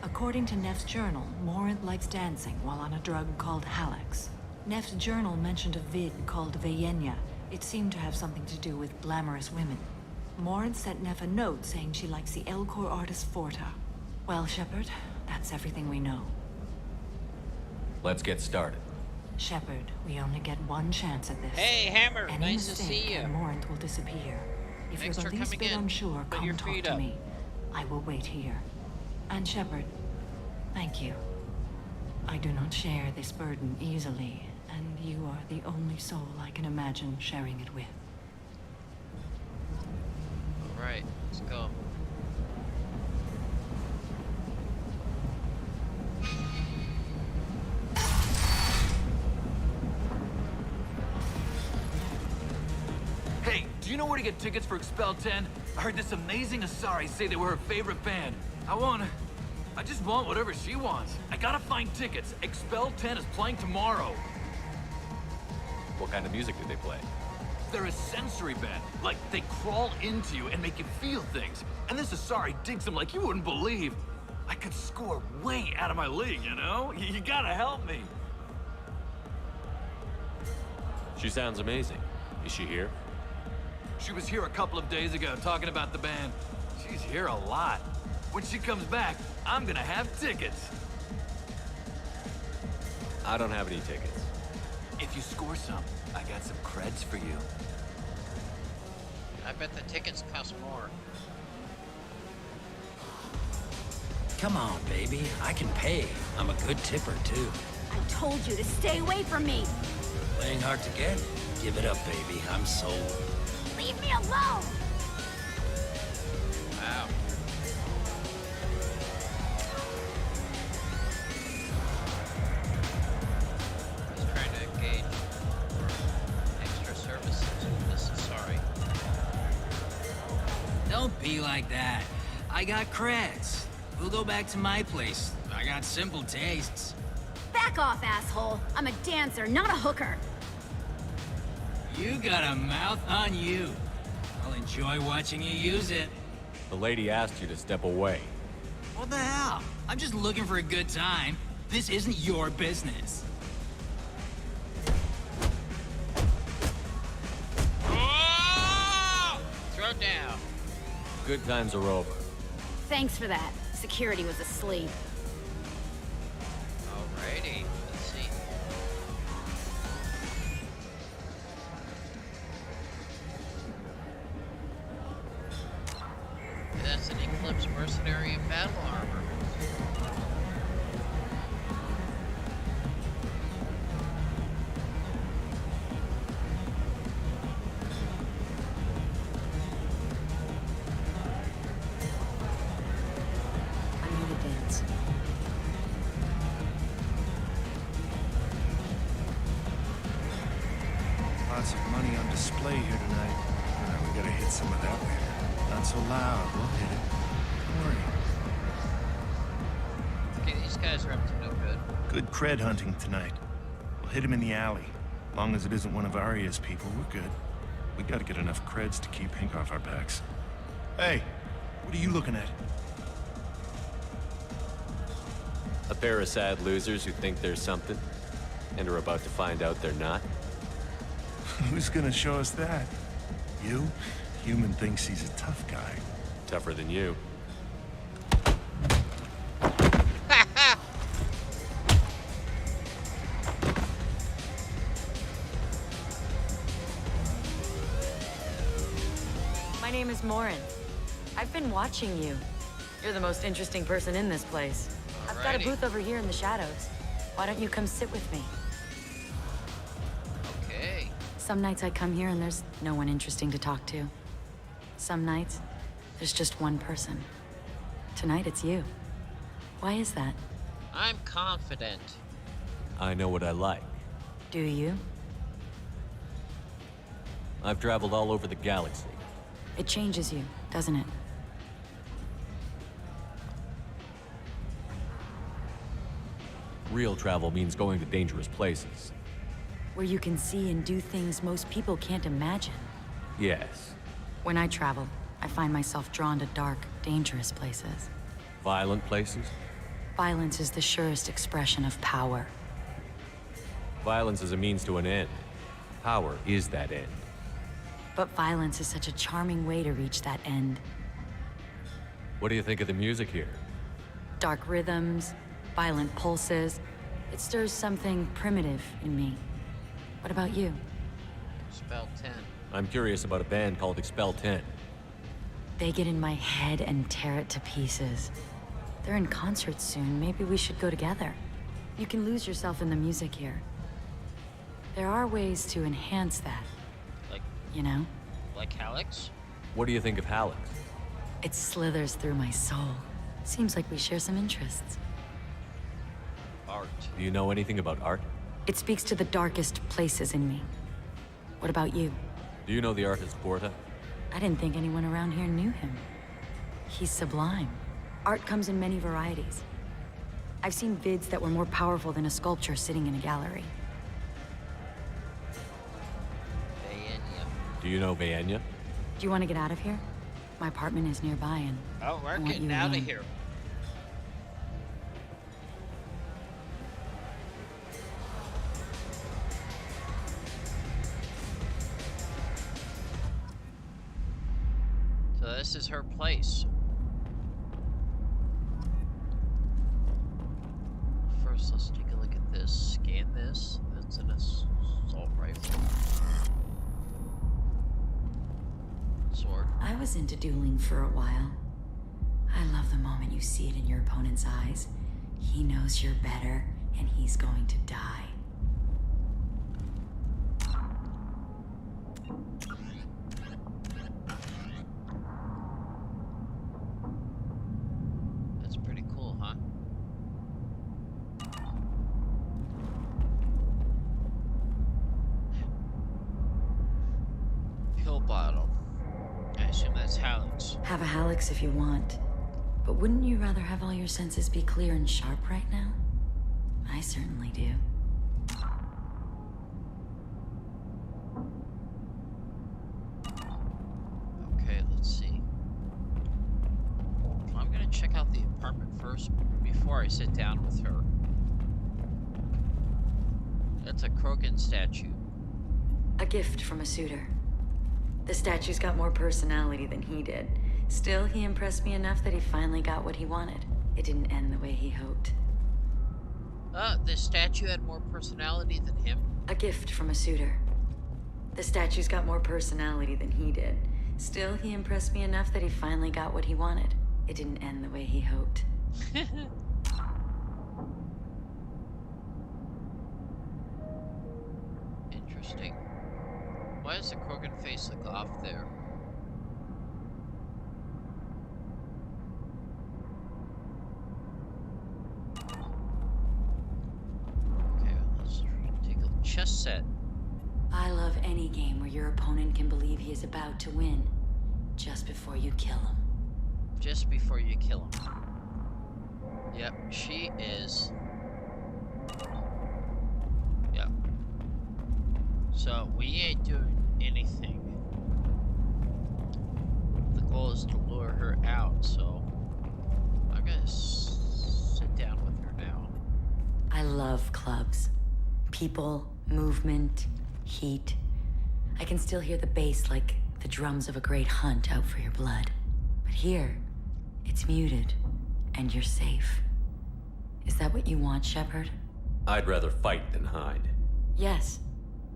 According to Neff's journal, Morinth likes dancing while on a drug called Halax. Neff's journal mentioned a vid called Vayenya. It seemed to have something to do with glamorous women. Morinth sent Neff a note saying she likes the Elcor artist Forta. Well, Shepard, that's everything we know. Let's get started. Shepard, we only get one chance at this. Hey, Hammer, Any nice to mistake see you. and Morinth will disappear. If Thanks you're for the least coming bit in. unsure, Put come your talk feet to up. me. I will wait here. And Shepard, thank you. I do not share this burden easily, and you are the only soul I can imagine sharing it with. Alright, let's go. Hey, do you know where to get tickets for Expel 10? I heard this amazing Asari say they were her favorite band. I just want whatever she wants. I gotta find tickets. Expel 10 is playing tomorrow. What kind of music do they play? They're a sensory band. Like, they crawl into you and make you feel things. And this Asari digs them like you wouldn't believe. I could score way out of my league, you know? You gotta help me. She sounds amazing. Is she here? She was here a couple of days ago talking about the band. She's here a lot. When she comes back, I'm gonna have tickets. I don't have any tickets. If you score some, I got some creds for you. I bet the tickets cost more. Come on, baby. I can pay. I'm a good tipper, too. I told you to stay away from me. Playing hard to get? Give it up, baby. I'm sold. Leave me alone. Wow. He's trying to engage extra services with this Asari. Don't be like that. I got creds. We'll go back to my place. I got simple tastes. Back off, asshole. I'm a dancer, not a hooker. You got a mouth on you. I'll enjoy watching you use it. The lady asked you to step away. What the hell? I'm just looking for a good time. This isn't your business. Oh! Throw down. Good times are over. Thanks for that. Security was asleep. Alrighty, let's see. That's an Eclipse mercenary in battle armor. I need a dance. Lots of money on display here tonight. We gotta hit some of that later. Not so loud, we'll hit it. Don't worry. Okay, these guys are up to no good. Good cred hunting tonight. We'll hit him in the alley. Long as it isn't one of Arya's people, we're good. We gotta get enough creds to keep Hank off our backs. Hey, what are you looking at? A pair of sad losers who think they're something, and are about to find out they're not. Who's gonna show us that? You? Human thinks he's a tough guy. Tougher than you. My name is Morin. I've been watching you. You're the most interesting person in this place. I've got a booth over here in the shadows. Why don't you come sit with me? Okay. Some nights I come here and there's no one interesting to talk to. Some nights, there's just one person. Tonight it's you. Why is that? I'm confident. I know what I like. Do you? I've traveled all over the galaxy. It changes you, doesn't it? Real travel means going to dangerous places. Where you can see and do things most people can't imagine. Yes. When I travel, I find myself drawn to dark, dangerous places. Violent places? Violence is the surest expression of power. Violence is a means to an end. Power is that end. But violence is such a charming way to reach that end. What do you think of the music here? Dark rhythms, violent pulses. It stirs something primitive in me. What about you? Expel 10. I'm curious about a band called Expel 10. They get in my head and tear it to pieces. They're in concert soon. Maybe we should go together. You can lose yourself in the music here. There are ways to enhance that. Like? You know? Like Hallex? What do you think of Hallex? It slithers through my soul. Seems like we share some interests. Art. Do you know anything about art? It speaks to the darkest places in me. What about you? Do you know the artist Porta? I didn't think anyone around here knew him. He's sublime. Art comes in many varieties. I've seen vids that were more powerful than a sculpture sitting in a gallery. Do you know Vaenya? Do you want to get out of here? My apartment is nearby and oh, we're I want getting you out alone. of here. So this is her place. First, let's take a look at this. Scan this. That's an assault rifle. Sword. I was into dueling for a while. I love the moment you see it in your opponent's eyes. He knows you're better, and he's going to die. That's pretty cool, huh? Pill bottle. I assume that's Hallex. Have a Hallex if you want. But wouldn't you rather have all your senses be clear and sharp right now? I certainly do. Okay, let's see. I'm gonna check out the apartment first before I sit down with her. That's a Krogan statue. A gift from a suitor. The statue's got more personality than he did. Still, he impressed me enough that he finally got what he wanted. It didn't end the way he hoped. The statue had more personality than him. A gift from a suitor. The statue's got more personality than he did. Still, he impressed me enough that he finally got what he wanted. It didn't end the way he hoped. Interesting. Why does the Krogan face look off there? Okay, let's take a chess set. I love love any game where your opponent can believe he is about to win, just before you kill him. Just before you kill him. Yep, she is. Yep. So, we ain't doing anything. The goal is to lure her out, so I'm gonna sit down with her now. I love clubs. People, movement, heat. I can still hear the bass like the drums of a great hunt out for your blood. But here, it's muted, and you're safe. Is that what you want, Shepard? I'd rather fight than hide. Yes.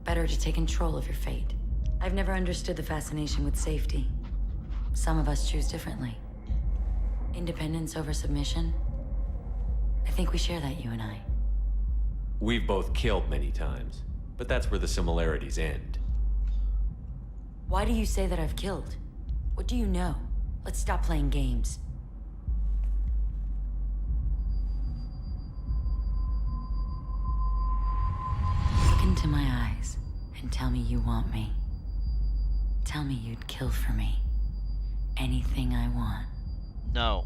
Better to take control of your fate. I've never understood the fascination with safety. Some of us choose differently. Independence over submission? I think we share that, you and I. We've both killed many times, but that's where the similarities end. Why do you say that I've killed? What do you know? Let's stop playing games. Look into my eyes and tell me you want me. Tell me you'd kill for me. Anything I want. No.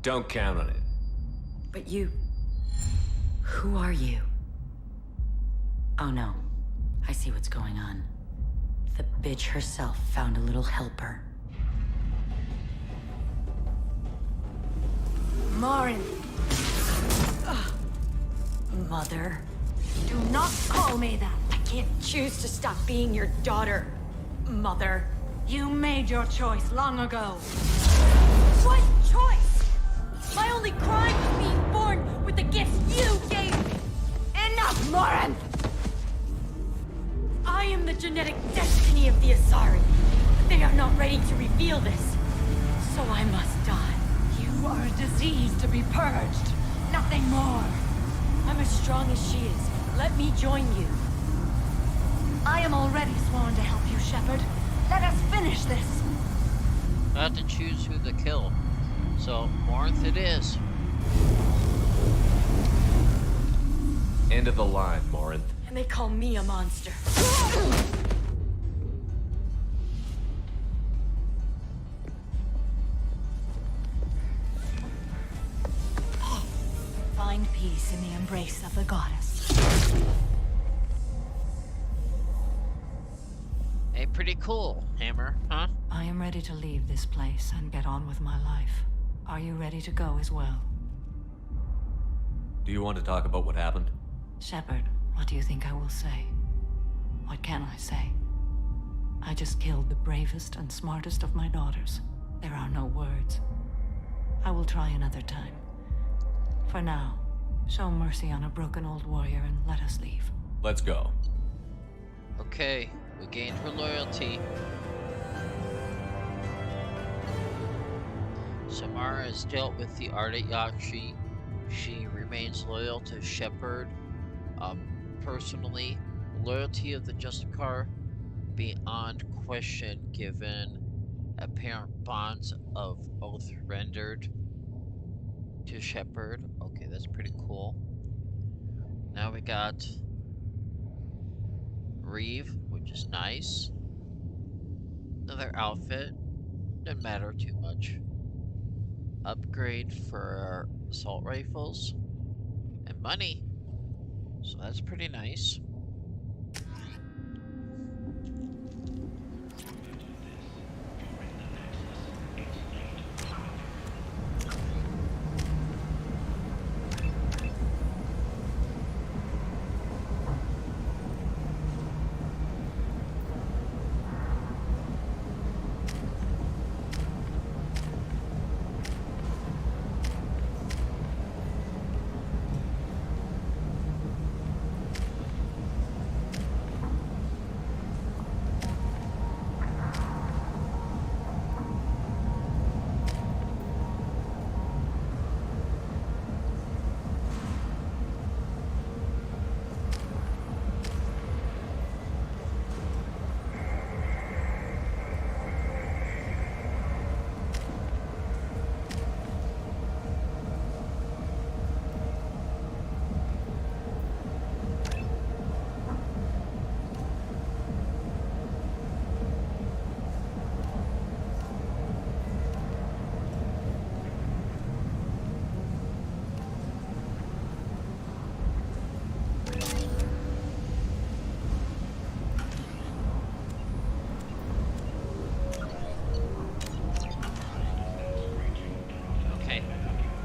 Don't count on it. But you... Who are you? Oh no. I see what's going on. The bitch herself found a little helper. Marin! Mother. Do not call me that! I can't choose to stop being your daughter. Mother. You made your choice long ago. What choice? My only crime was being born with the gifts you gave me. Enough, Marin! I am the genetic destiny of the Asari. But they are not ready to reveal this. So I must die. You are a disease to be purged. Nothing more. I'm as strong as she is. Let me join you. I am already sworn to help you, Shepard. Let us finish this. I have to choose who to kill. So, Morinth it is. End of the line, Morinth. And they call me a monster. Find peace in the embrace of the goddess. Hey, pretty cool, Hammer, huh? I am ready to leave this place and get on with my life. Are you ready to go as well? Do you want to talk about what happened? Shepard, what do you think I will say? What can I say? I just killed the bravest and smartest of my daughters. There are no words. I will try another time. For now, show mercy on a broken old warrior and let us leave. Let's go. Okay, we gained her loyalty. Samara has dealt with the Ardat Yakshi. She remains loyal to Shepard. Personally, loyalty of the Justicar beyond question given apparent bonds of oath rendered to Shepard. Okay, that's pretty cool. Now we got Reeve, which is nice. Another outfit. Doesn't matter too much. Upgrade for our assault rifles. And money. So that's pretty nice.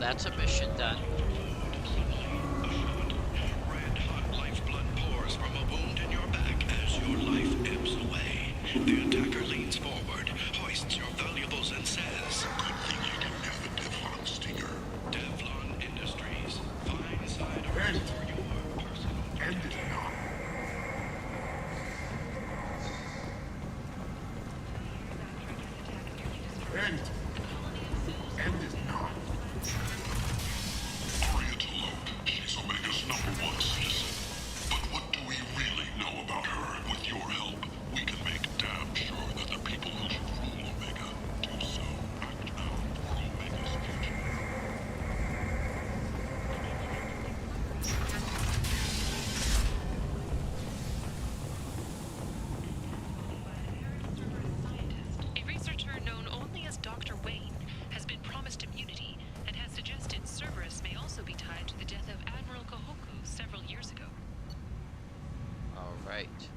that's a mission done. Red hot lifeblood pours from a wound in your back as your life ebbs away. The attacker leans forward, hoists your valuables, and says, Good thing you didn't have the Devlon stinger. Devlon Industries, fine side of End. for your personal... End it now. End. End it now. Oriental Lope. She's Omega's #1 citizen. But what do we really know about her? With your help, we can make damn sure that the people who should rule Omega do so. Act now for Omega's future. A researcher known only as Dr. Wayne has been promised immunity and has suggested Cerberus may also be tied to the death of Admiral Kahoku several years ago. Alright.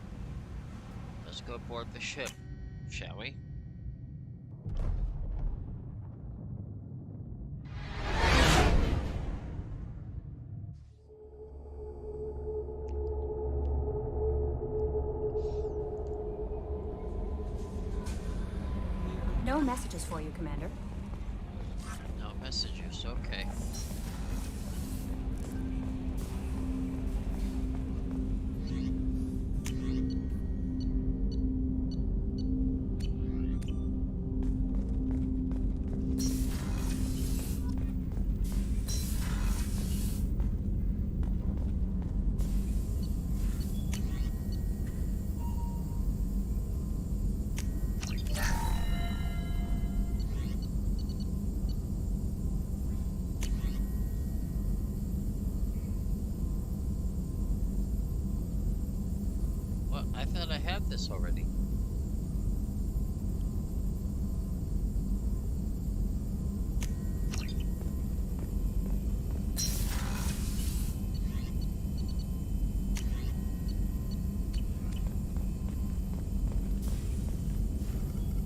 Let's go aboard the ship, shall we? No messages for you, Commander. No messages, okay. Well, I thought I had this already.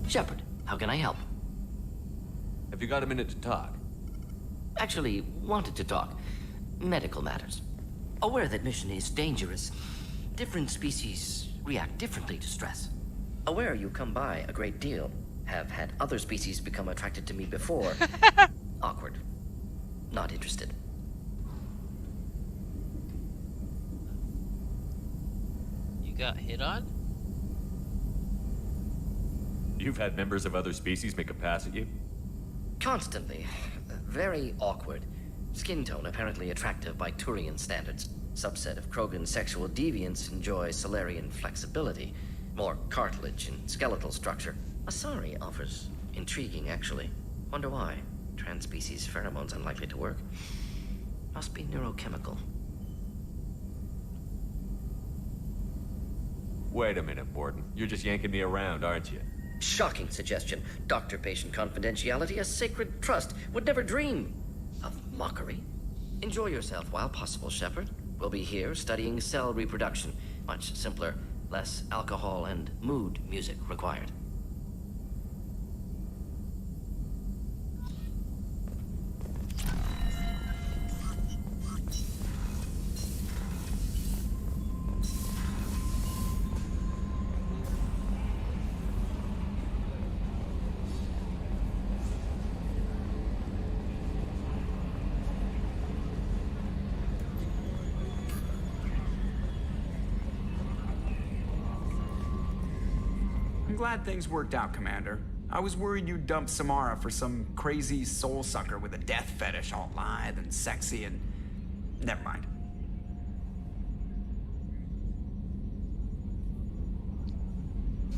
Shepard, how can I help? Have you got a minute to talk? Actually, wanted to talk. Medical matters. Aware that mission is dangerous. Different species react differently to stress. Aware you come by a great deal. Have had other species become attracted to me before. Awkward. Not interested. You got hit on? You've had members of other species make a pass at you? Constantly. Very awkward. Skin tone apparently attractive by Turian standards. Subset of Krogan sexual deviants enjoy Solarian flexibility. More cartilage and skeletal structure. Asari offers intriguing, actually. Wonder why. Trans-species pheromones unlikely to work. Must be neurochemical. Wait a minute, Borden. You're just yanking me around, aren't you? Shocking suggestion. Doctor-patient confidentiality, a sacred trust. Would never dream of mockery. Enjoy yourself while possible, Shepard. We'll be here studying cell reproduction. Much simpler, less alcohol and mood music required. I'm glad things worked out, Commander. I was worried you'd dump Samara for some crazy soul sucker with a death fetish all lithe and sexy and... Never mind.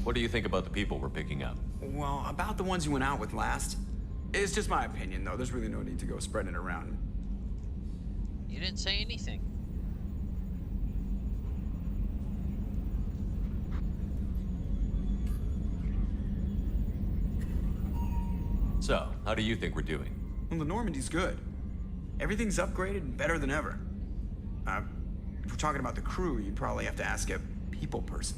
What do you think about the people we're picking up? Well, about the ones you went out with last. It's just my opinion, though. There's really no need to go spreading it around. You didn't say anything. So, how do you think we're doing? Well, the Normandy's good. Everything's upgraded and better than ever. If we're talking about the crew, you'd probably have to ask a people person.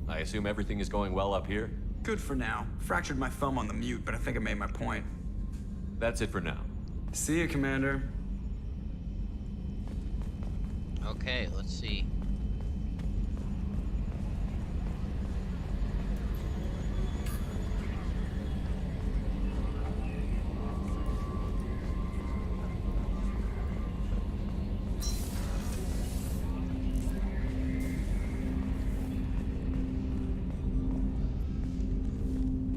I assume everything is going well up here? Good for now. Fractured my thumb on the mute, but I think I made my point. That's it for now. See you, Commander. Okay, let's see.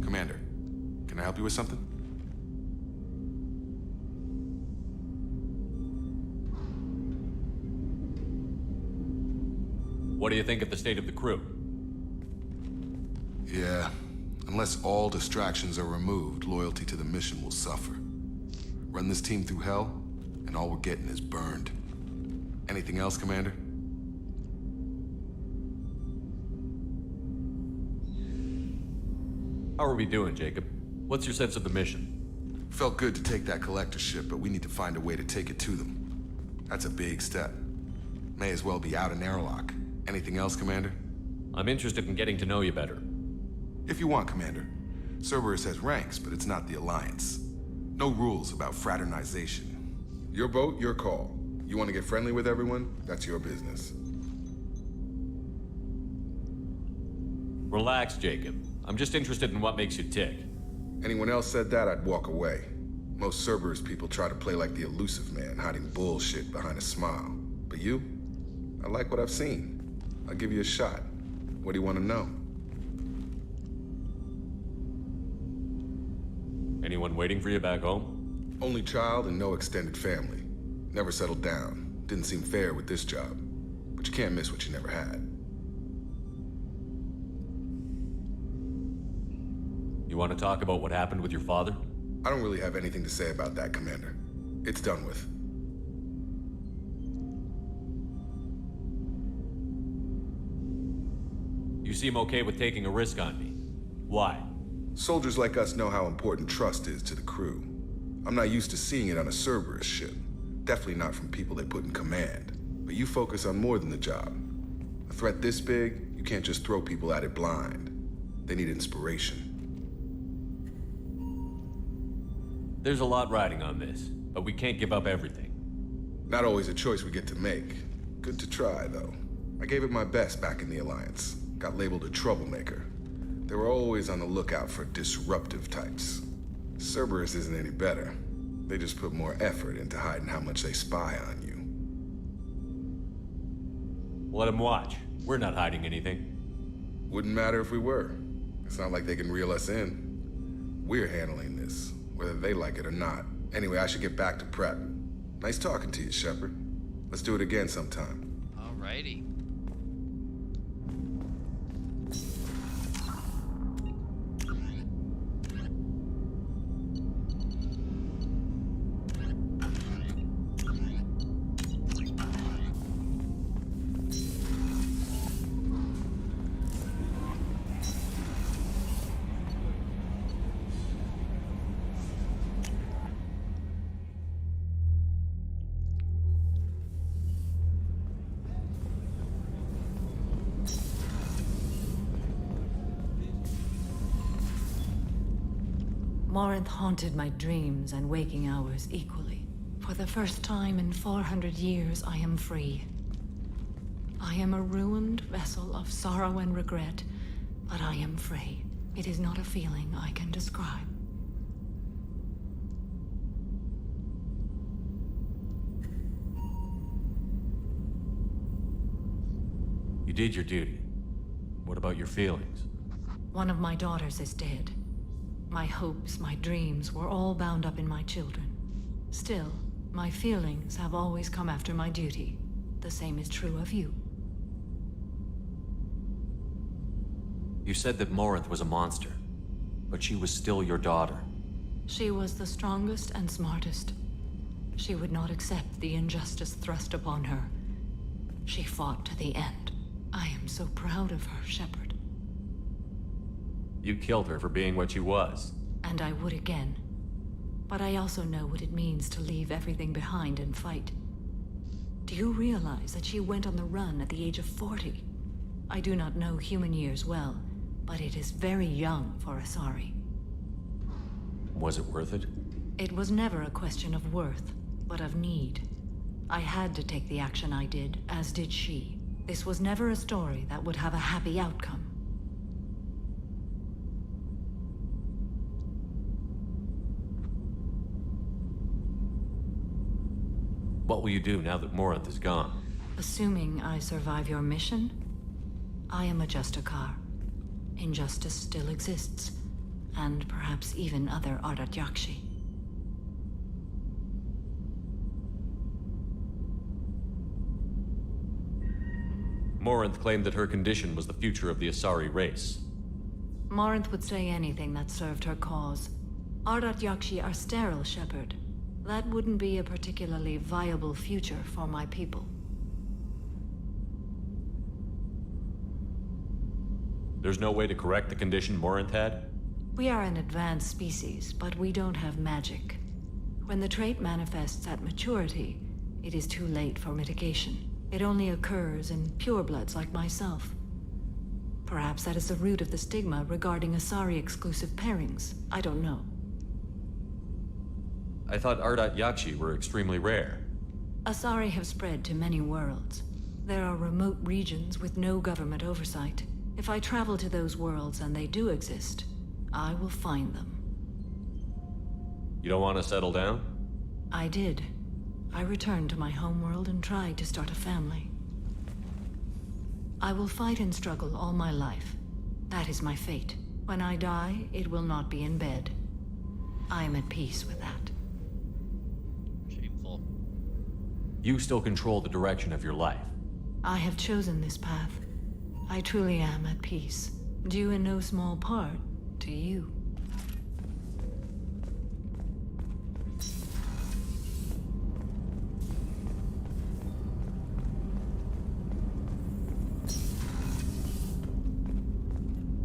Commander, can I help you with something? What do you think of the state of the crew? Yeah, unless all distractions are removed, loyalty to the mission will suffer. Run this team through hell, and all we're getting is burned. Anything else, Commander? How are we doing, Jacob? What's your sense of the mission? Felt good to take that collector ship, but we need to find a way to take it to them. That's a big step. May as well be out an airlock. Anything else, Commander? I'm interested in getting to know you better. If you want, Commander. Cerberus has ranks, but it's not the Alliance. No rules about fraternization. Your boat, your call. You want to get friendly with everyone? That's your business. Relax, Jacob. I'm just interested in what makes you tick. Anyone else said that, I'd walk away. Most Cerberus people try to play like the elusive man, hiding bullshit behind a smile. But you? I like what I've seen. I'll give you a shot. What do you want to know? Anyone waiting for you back home? Only child and no extended family. Never settled down. Didn't seem fair with this job. But you can't miss what you never had. You want to talk about what happened with your father? I don't really have anything to say about that, Commander. It's done with. You seem okay with taking a risk on me. Why? Soldiers like us know how important trust is to the crew. I'm not used to seeing it on a Cerberus ship. Definitely not from people they put in command. But you focus on more than the job. A threat this big, you can't just throw people at it blind. They need inspiration. There's a lot riding on this, but we can't give up everything. Not always a choice we get to make. Good to try, though. I gave it my best back in the Alliance. Got labeled a troublemaker. They were always on the lookout for disruptive types. Cerberus isn't any better. They just put more effort into hiding how much they spy on you. Let them watch. We're not hiding anything. Wouldn't matter if we were. It's not like they can reel us in. We're handling this, whether they like it or not. Anyway, I should get back to prep. Nice talking to you, Shepard. Let's do it again sometime. Alrighty. Morinth haunted my dreams and waking hours equally. For the first time in 400 years, I am free. I am a ruined vessel of sorrow and regret, but I am free. It is not a feeling I can describe. You did your duty. What about your feelings? One of my daughters is dead. My hopes, my dreams were all bound up in my children. Still, my feelings have always come after my duty. The same is true of you. You said that Morinth was a monster, but she was still your daughter. She was the strongest and smartest. She would not accept the injustice thrust upon her. She fought to the end. I am so proud of her, Shepard. You killed her for being what she was. And I would again. But I also know what it means to leave everything behind and fight. Do you realize that she went on the run at the age of 40? I do not know human years well, but it is very young for Asari. Was it worth it? It was never a question of worth, but of need. I had to take the action I did, as did she. This was never a story that would have a happy outcome. What will you do now that Morinth is gone? Assuming I survive your mission, I am a Justikar. Injustice still exists, and perhaps even other Ardat Yakshi. Morinth claimed that her condition was the future of the Asari race. Morinth would say anything that served her cause. Ardat Yakshi are sterile, Shepard. That wouldn't be a particularly viable future for my people. There's no way to correct the condition Morinth had? We are an advanced species, but we don't have magic. When the trait manifests at maturity, it is too late for mitigation. It only occurs in purebloods like myself. Perhaps that is the root of the stigma regarding Asari-exclusive pairings. I don't know. I thought Ardat Yakshi were extremely rare. Asari have spread to many worlds. There are remote regions with no government oversight. If I travel to those worlds and they do exist, I will find them. You don't want to settle down? I did. I returned to my homeworld and tried to start a family. I will fight and struggle all my life. That is my fate. When I die, it will not be in bed. I am at peace with that. Shameful. You still control the direction of your life. I have chosen this path. I truly am at peace, due in no small part to you.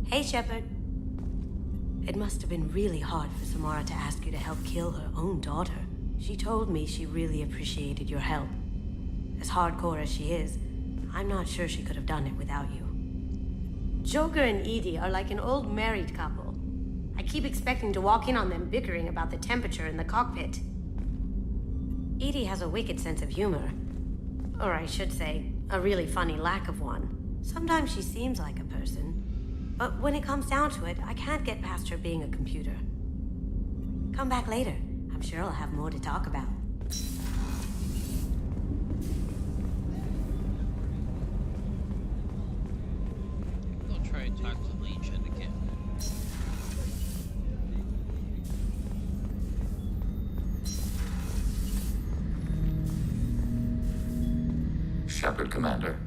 Hey, Shepard. It must have been really hard for Samara to ask you to help kill her own daughter. She told me she really appreciated your help. As hardcore as she is, I'm not sure she could have done it without you. Joker and Edie are like an old married couple. I keep expecting to walk in on them bickering about the temperature in the cockpit. Edie has a wicked sense of humor. Or I should say, a really funny lack of one. Sometimes she seems like a person. But when it comes down to it, I can't get past her being a computer. Come back later. I'm sure I'll have more to talk about. Go try and talk to Legion again. Shepard, Commander.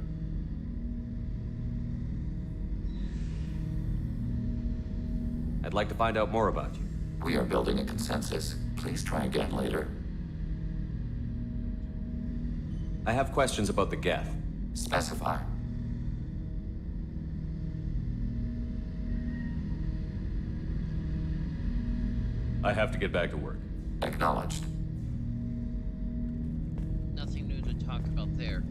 I'd like to find out more about you. We are building a consensus. Please try again later. I have questions about the Geth. Specify. I have to get back to work. Acknowledged. Nothing new to talk about there.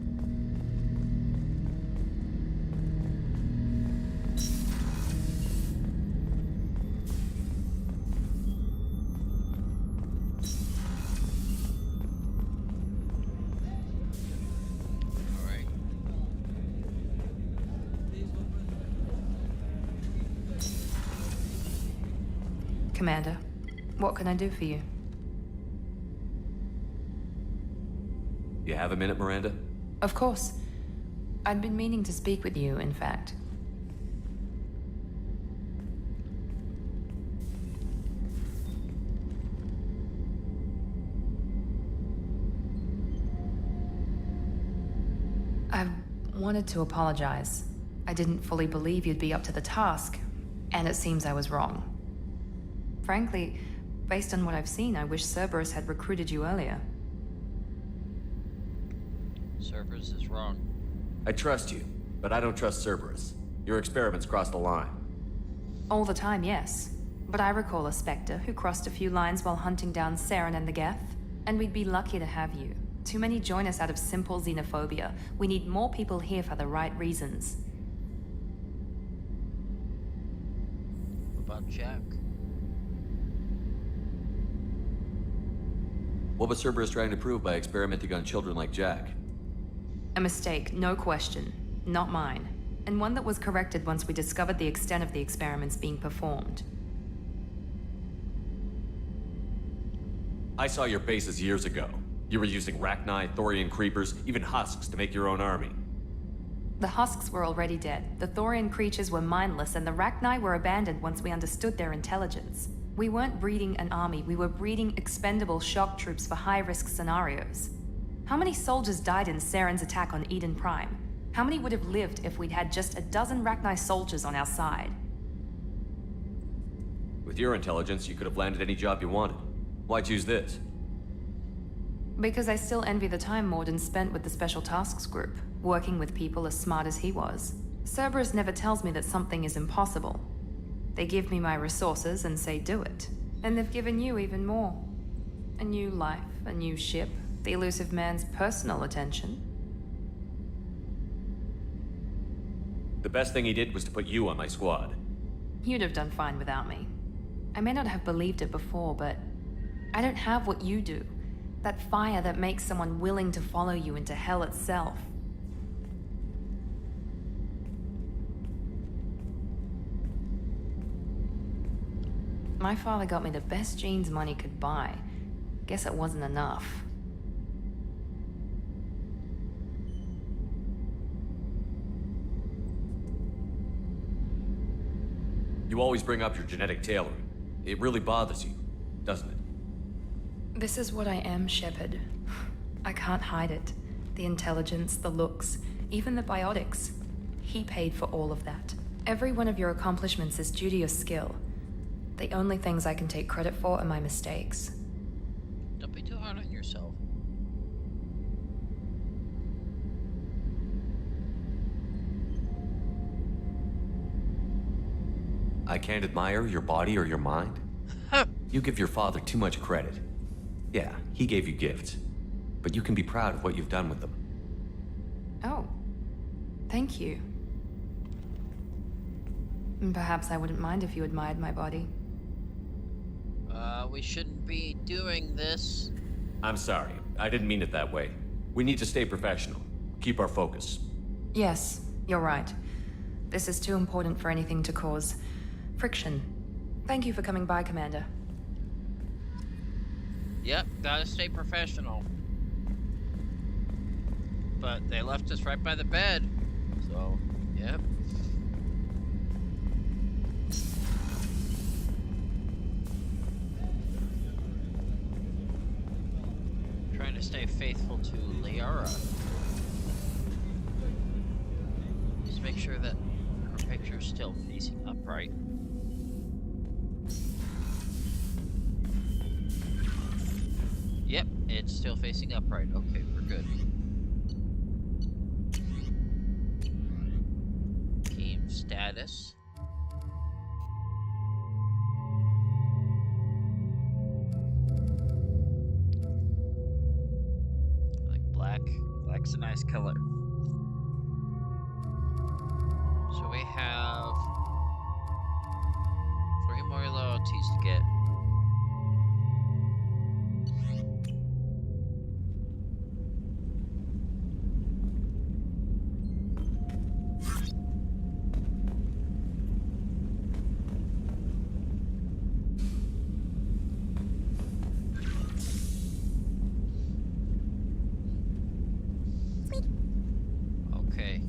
Commander, what can I do for you? You have a minute, Miranda? Of course. I'd been meaning to speak with you, in fact. I wanted to apologize. I didn't fully believe you'd be up to the task, and it seems I was wrong. Frankly, based on what I've seen, I wish Cerberus had recruited you earlier. Cerberus is wrong. I trust you, but I don't trust Cerberus. Your experiments crossed the line. All the time, yes. But I recall a Spectre who crossed a few lines while hunting down Saren and the Geth. And we'd be lucky to have you. Too many join us out of simple xenophobia. We need more people here for the right reasons. Jack. What was Cerberus trying to prove by experimenting on children like Jack? A mistake, no question. Not mine. And one that was corrected once we discovered the extent of the experiments being performed. I saw your bases years ago. You were using Rachni, Thorian creepers, even husks to make your own army. The husks were already dead, the Thorian creatures were mindless, and the Rachni were abandoned once we understood their intelligence. We weren't breeding an army, we were breeding expendable shock troops for high-risk scenarios. How many soldiers died in Saren's attack on Eden Prime? How many would have lived if we'd had just a dozen Rachni soldiers on our side? With your intelligence, you could have landed any job you wanted. Why choose this? Because I still envy the time Morden spent with the Special Tasks Group, working with people as smart as he was. Cerberus never tells me that something is impossible. They give me my resources and say do it. And they've given you even more. A new life, a new ship, the elusive man's personal attention. The best thing he did was to put you on my squad. You'd have done fine without me. I may not have believed it before, but I don't have what you do. That fire that makes someone willing to follow you into hell itself. My father got me the best jeans money could buy. Guess it wasn't enough. You always bring up your genetic tailoring. It really bothers you, doesn't it? This is what I am, Shepard. I can't hide it. The intelligence, the looks, even the biotics. He paid for all of that. Every one of your accomplishments is due to your skill. The only things I can take credit for are my mistakes. Don't be too hard on yourself. I can't admire your body or your mind? You give your father too much credit. Yeah, he gave you gifts. But you can be proud of what you've done with them. Oh. Thank you. Perhaps I wouldn't mind if you admired my body. We shouldn't be doing this. I'm sorry. I didn't mean it that way. We need to stay professional. Keep our focus. Yes, you're right. This is too important for anything to cause friction. Thank you for coming by, Commander. Yep, gotta stay professional. But they left us right by the bed. So, yep. Trying to stay faithful to Liara. Just make sure that her picture's still facing upright. Yep, it's still facing upright. Okay, we're good. Game status. I like black. Black's a nice color. So we have 3 more loyalties to get. Okay.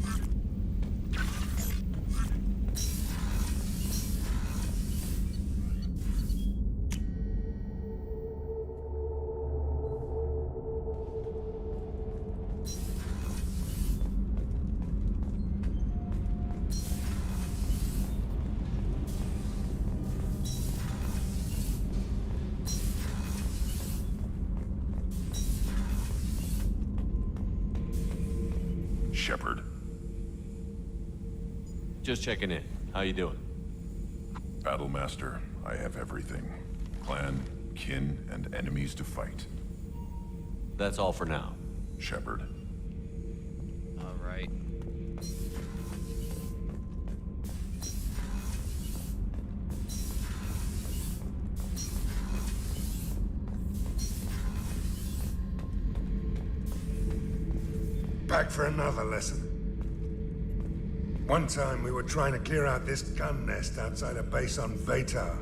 Shepard. Just checking in. How you doing? Battlemaster, I have everything. Clan, kin, and enemies to fight. That's all for now. Shepard. All right. back for another lesson? One time we were trying to clear out this gun nest outside a base on Vatar.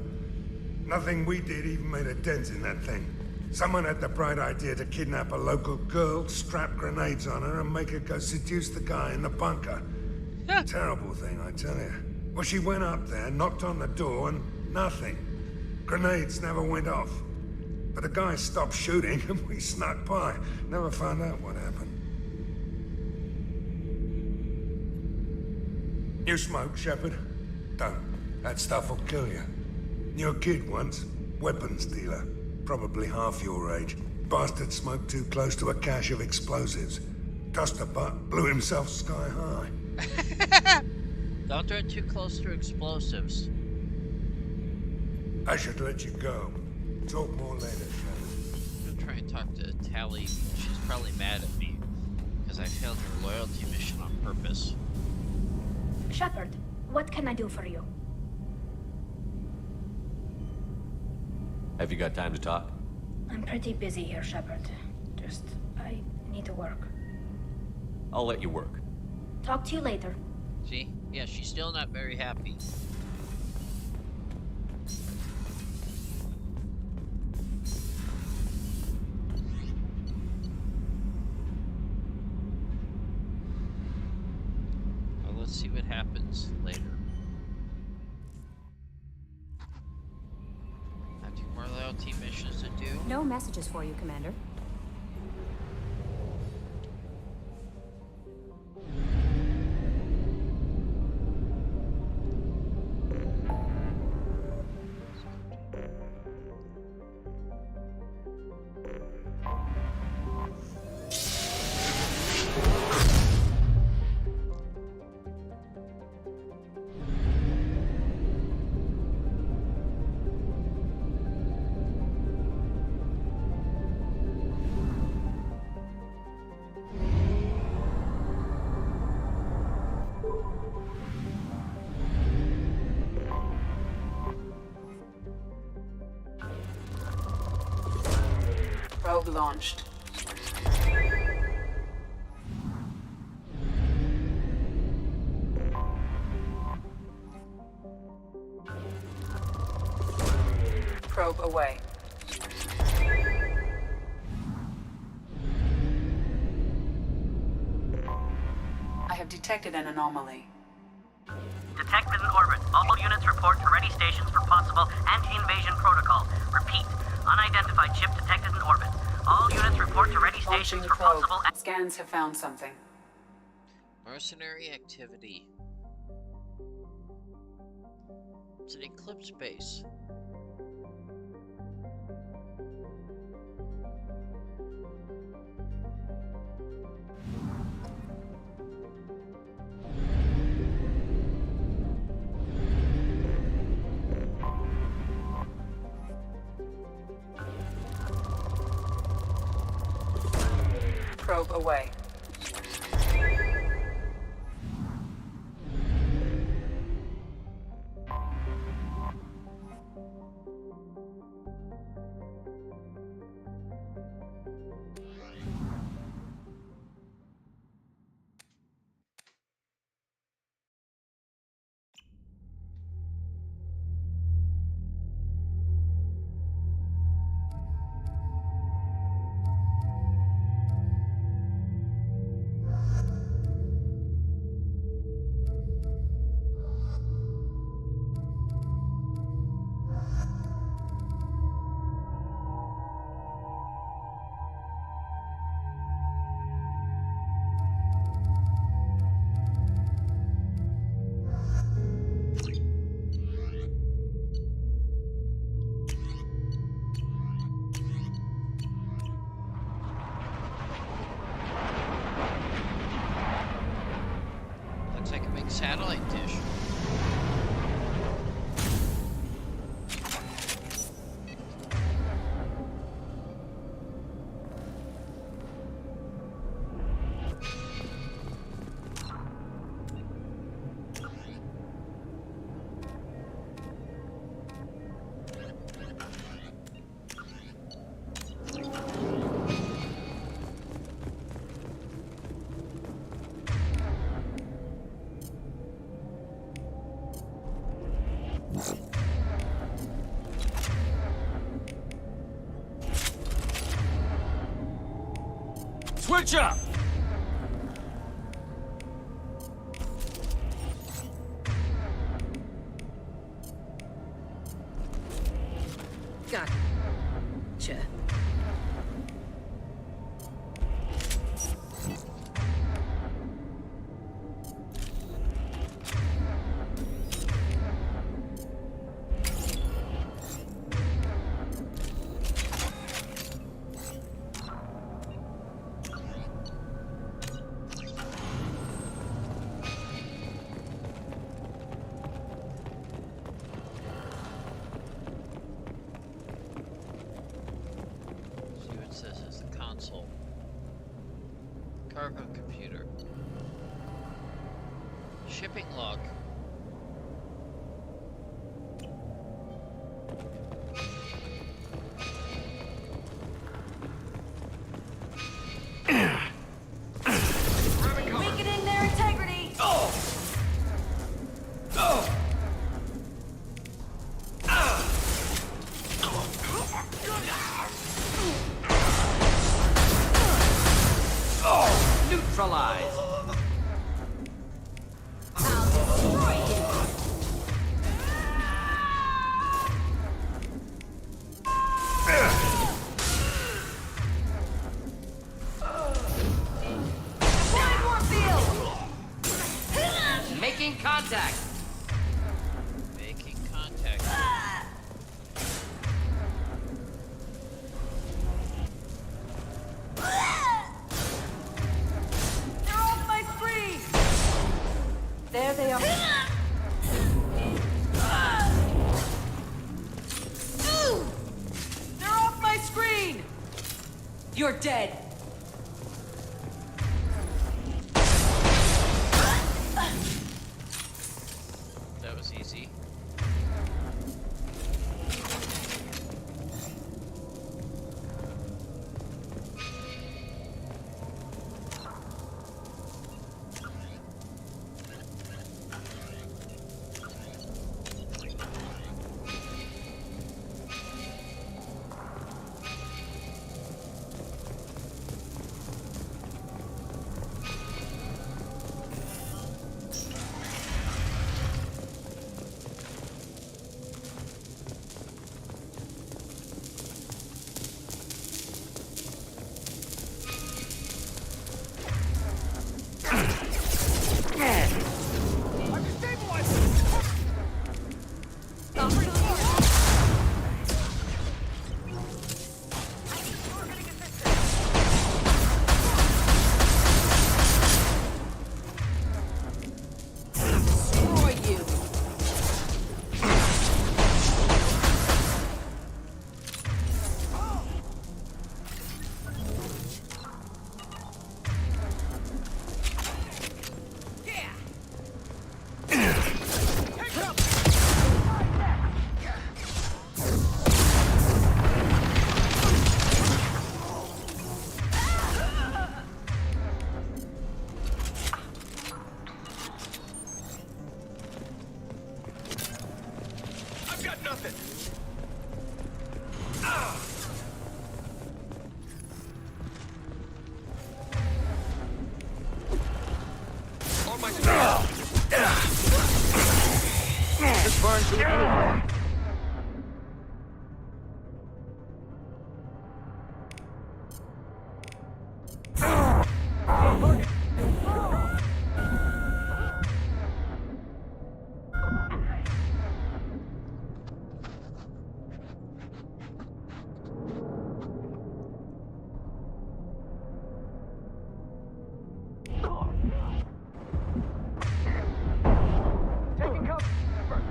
Nothing we did even made a dent in that thing. Someone had the bright idea to kidnap a local girl, strap grenades on her, and make her go seduce the guy in the bunker. Terrible thing, I tell you. Well, she went up there, knocked on the door, and nothing. Grenades never went off. But the guy stopped shooting, and we snuck by. Never found out what happened. You smoke, Shepard? Don't. That stuff will kill you. Knew a kid once. Weapons dealer. Probably half your age. Bastard smoked too close to a cache of explosives. Tossed a butt, blew himself sky high. Don't get too close to explosives. I should let you go. Talk more later, Shepard. I'm gonna try and talk to Tally. She's probably mad at me because I failed her loyalty mission on purpose. Shepard, what can I do for you? Have you got time to talk? I'm pretty busy here, Shepard. I need to work. I'll let you work. Talk to you later. See? Yeah, she's still not very happy. Well, let's see what happens later. I have 2 more loyalty missions to do. No messages for you, Commander. Probe launched. Probe away. I have detected an anomaly. Detected in orbit. All units report to ready stations for possible anti-invasion protocol. Repeat. Unidentified ship detected in orbit. All units report to ready stations for possible... Scans have found something. Mercenary activity. It's an eclipse base. Probe away. Switch up! Gotcha. See what it says is the console. Cargo computer. Shipping log. Weakening their integrity! Neutralize! Making contact! Making contact. They're off my screen! There they are. They're off my screen! You're dead. That was easy. Destroy you! I've got nothing! On my This burns to anyone. Taking cover.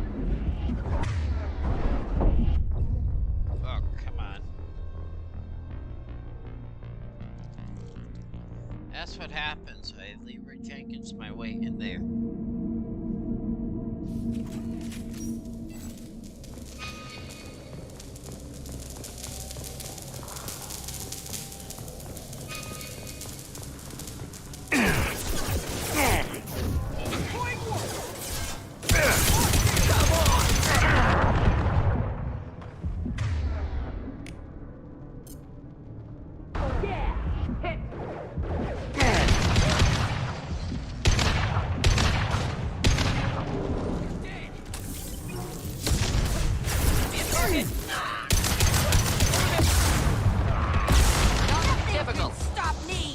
Oh, come on. That's what happens. I Leroy Jenkins my way in there. Difficult. Stop me!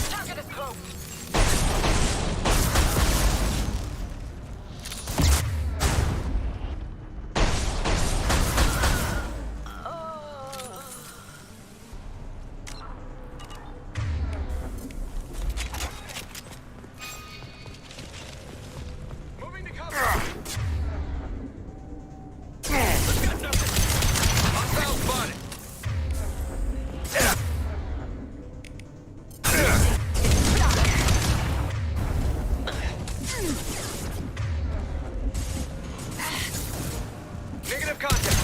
Target is close. Moving to cover. Got nothing. Hostile spotted. Negative contact.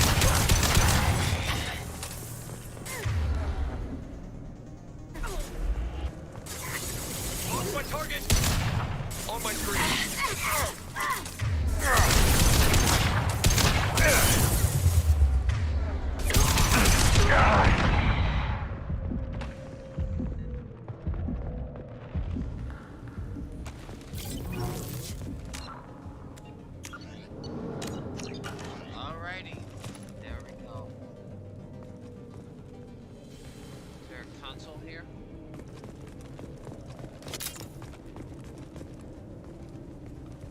Lost my target. On my screen. Alrighty, there we go. Is there a console here?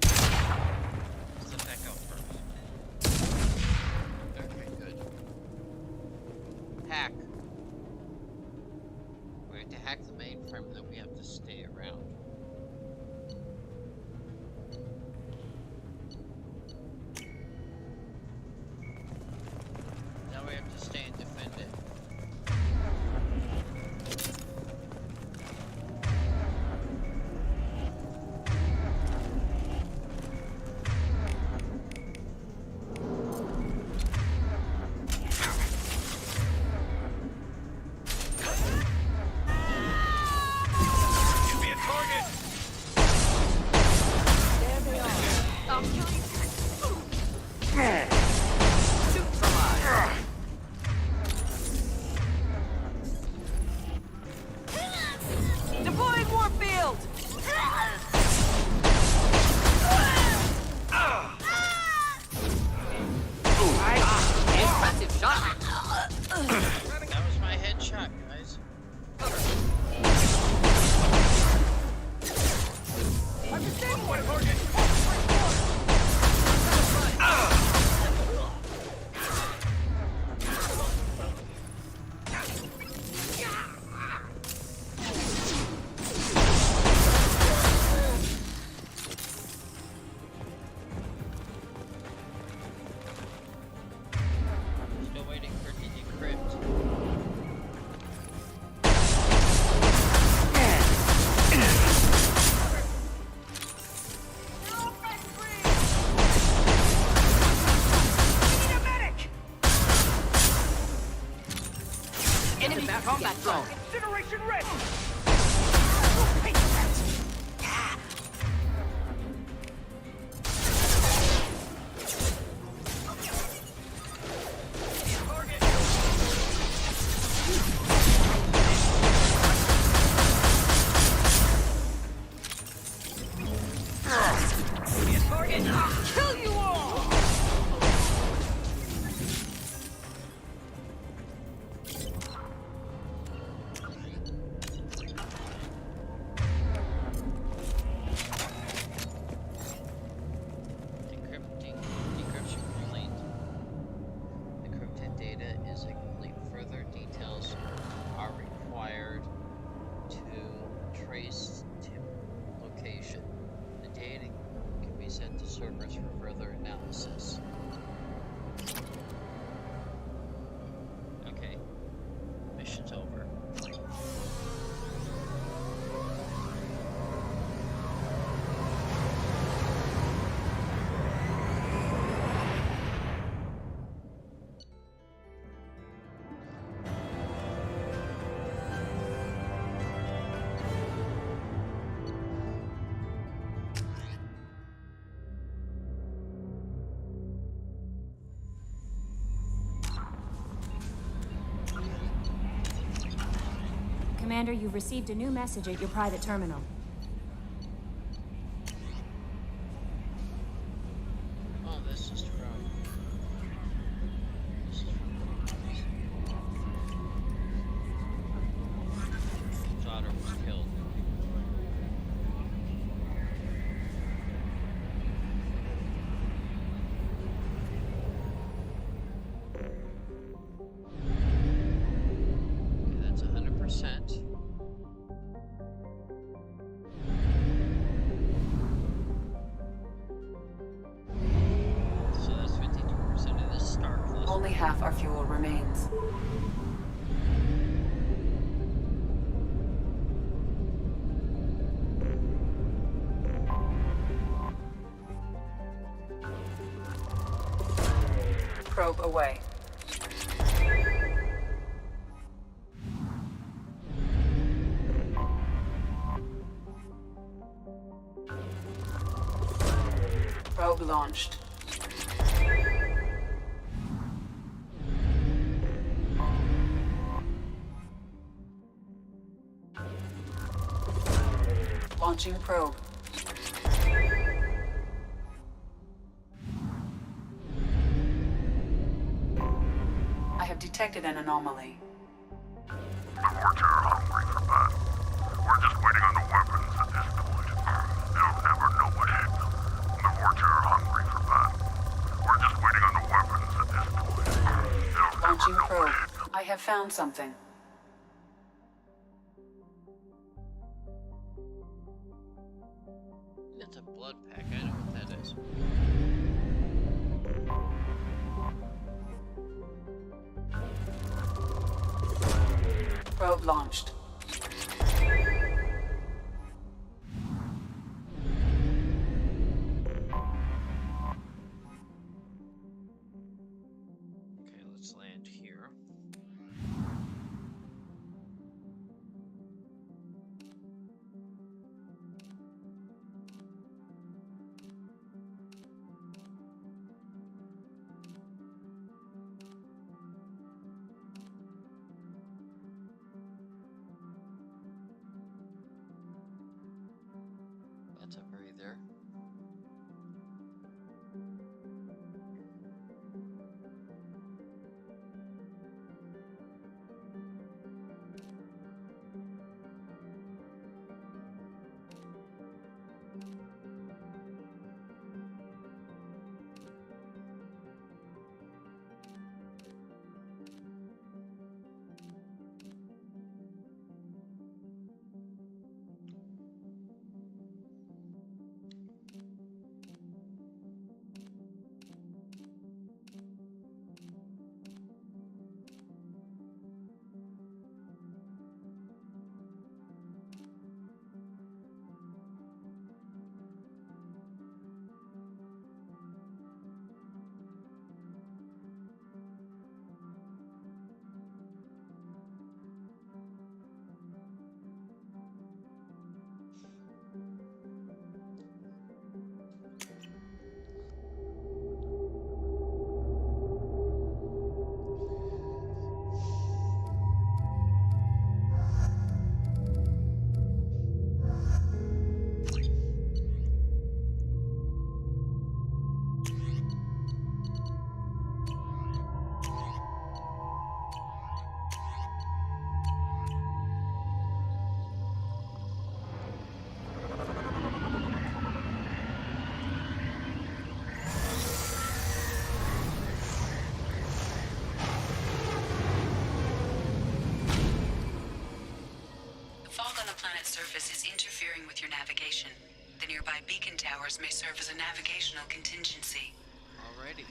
Let's let that go first. Okay, good. Hack. We have to hack the mainframe, then we have to stay around. Now we have to stay and defend it. Give me a target. There they are. I'll kill you. Deploying Warfield! Impressive shot. That was my headshot, guys. I'm disabled. One target. Still waiting for it to decrypt. Enemy combat zone. Incineration ready. Target. Kill you all! Decryption complete. Encrypted data is incomplete. Further details are required to trace tip location. The data can be sent to servers for further analysis. Okay. Mission's over. Commander, you've received a new message at your private terminal. this is from. Daughter was killed. Okay, that's 100%. So that's 52% of this star cluster. Only half our fuel remains. Probe away. Probe launched. Launching probe. I have detected an anomaly. The Vortex are hungry for battle. We're just waiting on the weapons at this point. They'll never know what hit them. The Vortex are hungry for battle. We're just waiting on the weapons at this point. They'll Launching never know probe. what hit them. I have found something. It's a blood pack. I know what that is. Probe launched. Okay, let's land here. That's a breather. surface is interfering with your navigation. The nearby beacon towers may serve as a navigational contingency. Alrighty.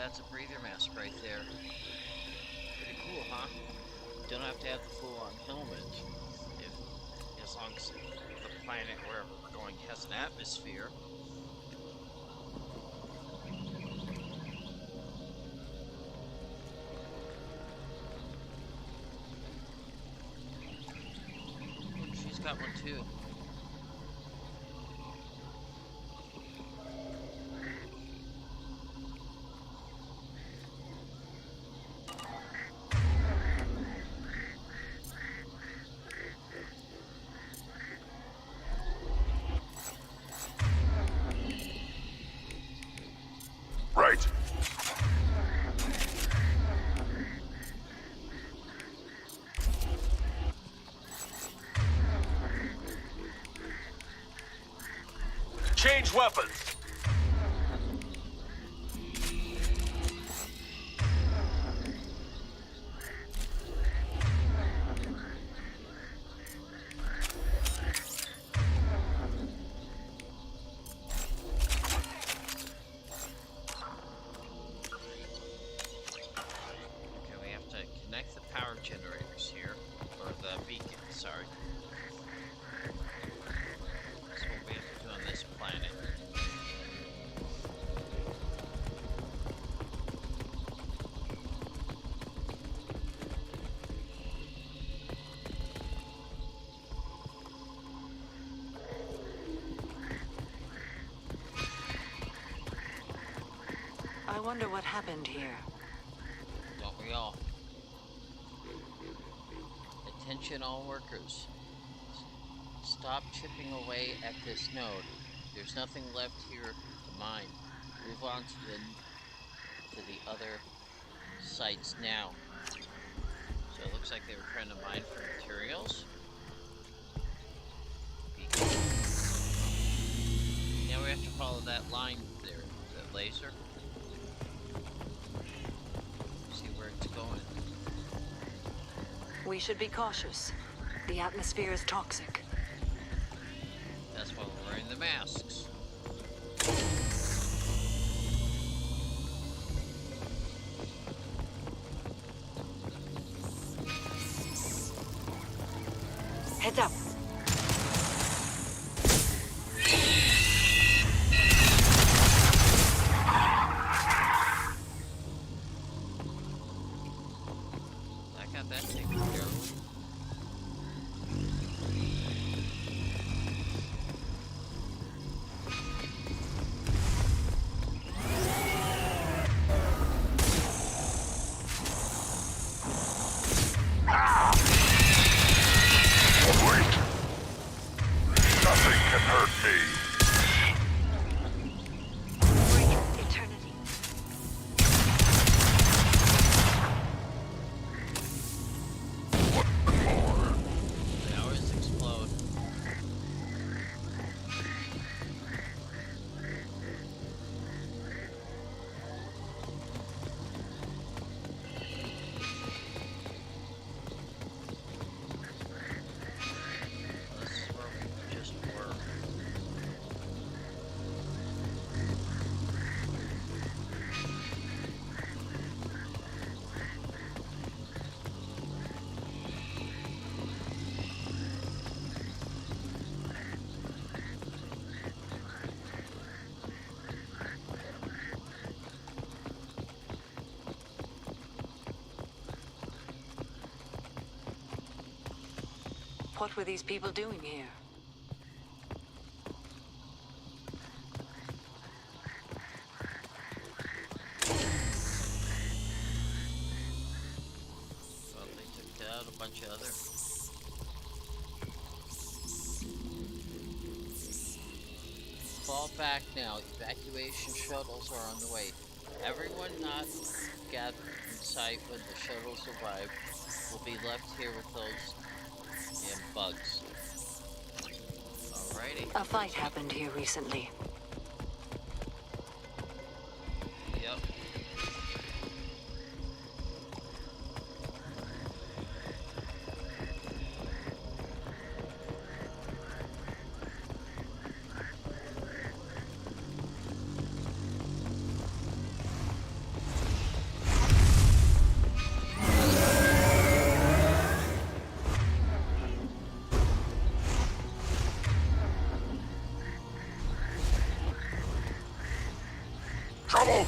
That's a breather mask right there. Pretty cool, huh? Don't have to have the full-on helmet as long as the planet wherever we're going has an atmosphere. She's got one too. Right. Change weapons. Generators here, or the beacon, sorry. That's what we have to do on this planet. I wonder what happened here. Don't we all? Attention all workers. Stop chipping away at this node. There's nothing left here to mine. Move on to the other sites now. So it looks like they were trying to mine for materials. Now we have to follow that line there, that laser. See where it's going. We should be cautious. The atmosphere is toxic. That's why we're wearing the masks. Heads up. I got that taken care of. Nothing can hurt me. Eternity. Towers explode. This is where we just were. What were these people doing here? Well, they took out a bunch of other. Fall back now. Evacuation shuttles are on the way. Everyone not gathered in sight when the shuttles arrive will be left here with those damn bugs. Alrighty. A fight happened here recently. Yep. trouble!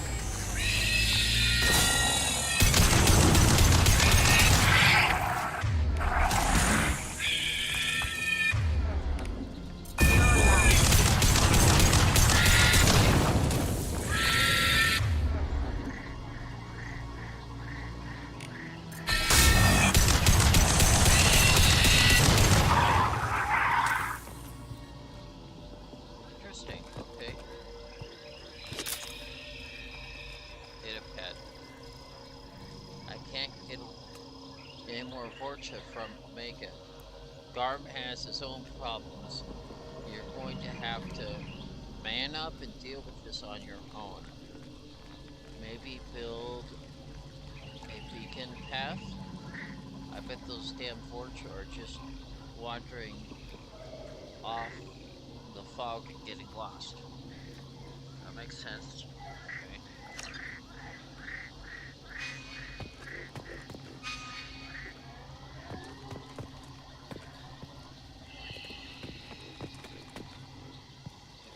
Interesting. Okay. Data pad. I can't get any more Vorcha from Omega. Garm has his own problems. You're going to have to man up and deal with this on your own. Maybe build a beacon path? I bet those damn Vorcha are just wandering off the fog and getting lost. That makes sense. Okay.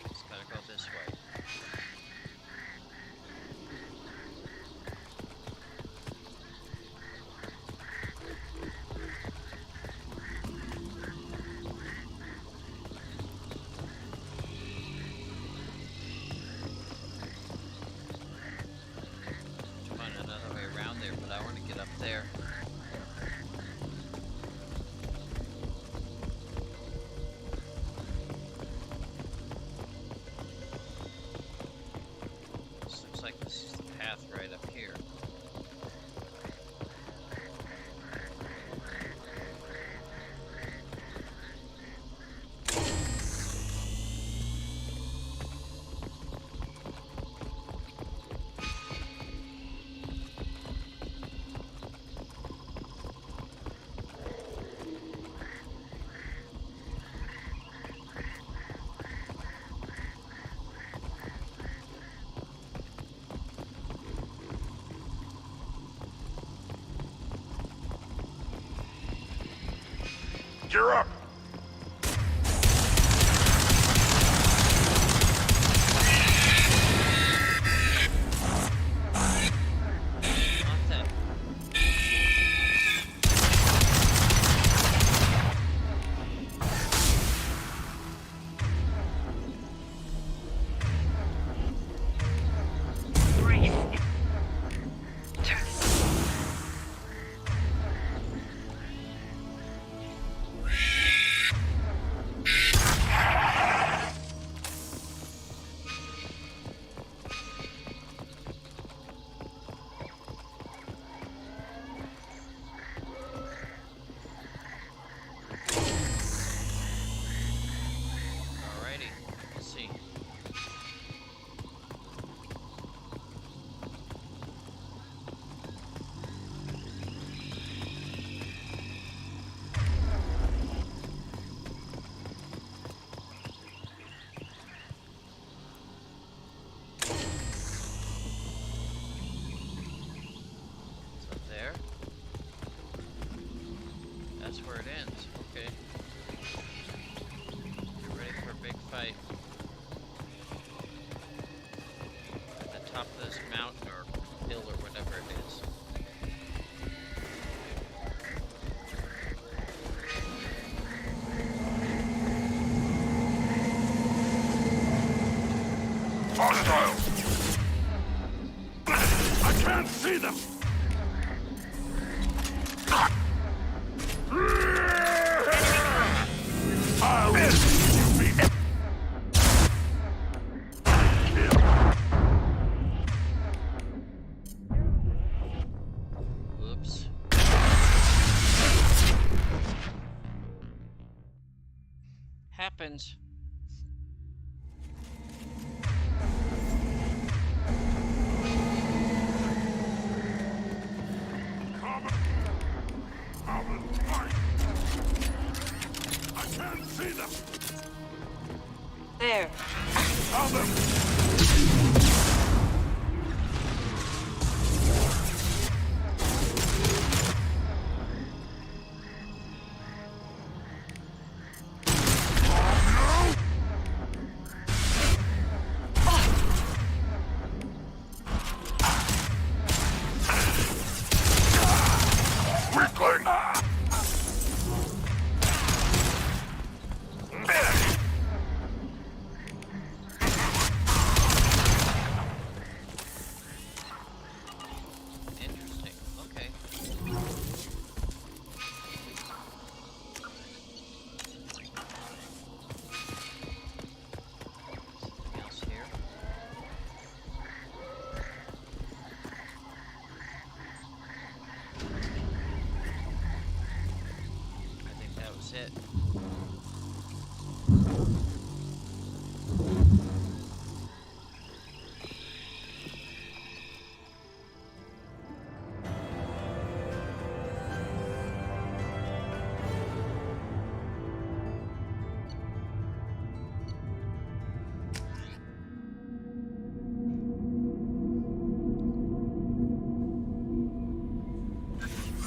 It's gotta go this way. Find another way around there, but I want to get up there. This looks like this is the path right up here. You're up! Not that. Alrighty, let's see. So there. That's where it ends. Okay. Get ready for a big fight. At the top of this mountain or hill or whatever it is. Hostiles! I can't see them! I'll you be. Oops. Happens. I can't see them! There. Found them!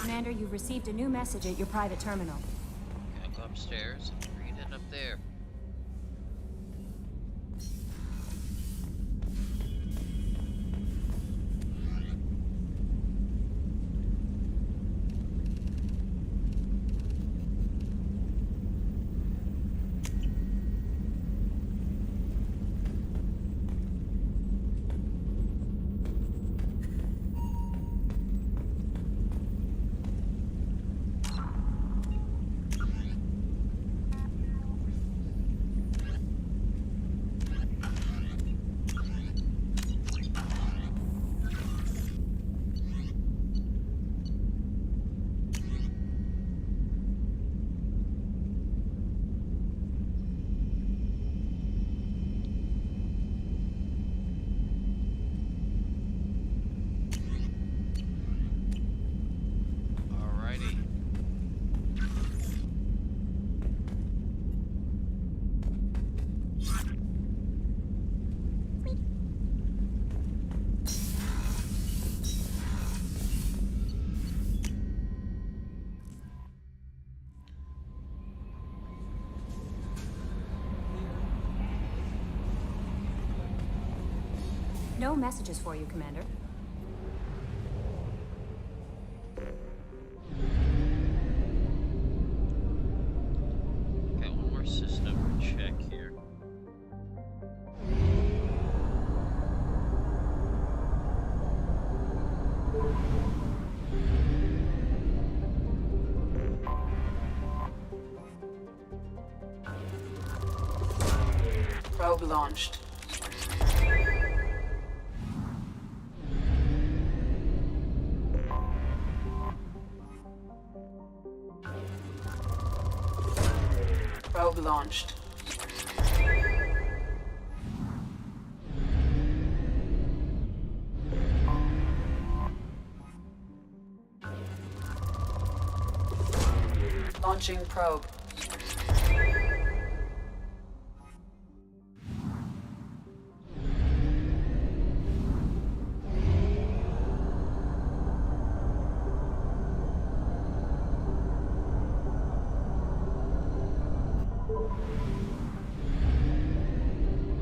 Commander, you've received a new message at your private terminal. Okay, I'll go upstairs and read it up there. No messages for you, Commander. Got one more system check here. Probe launched. Probe launched. Launching probe.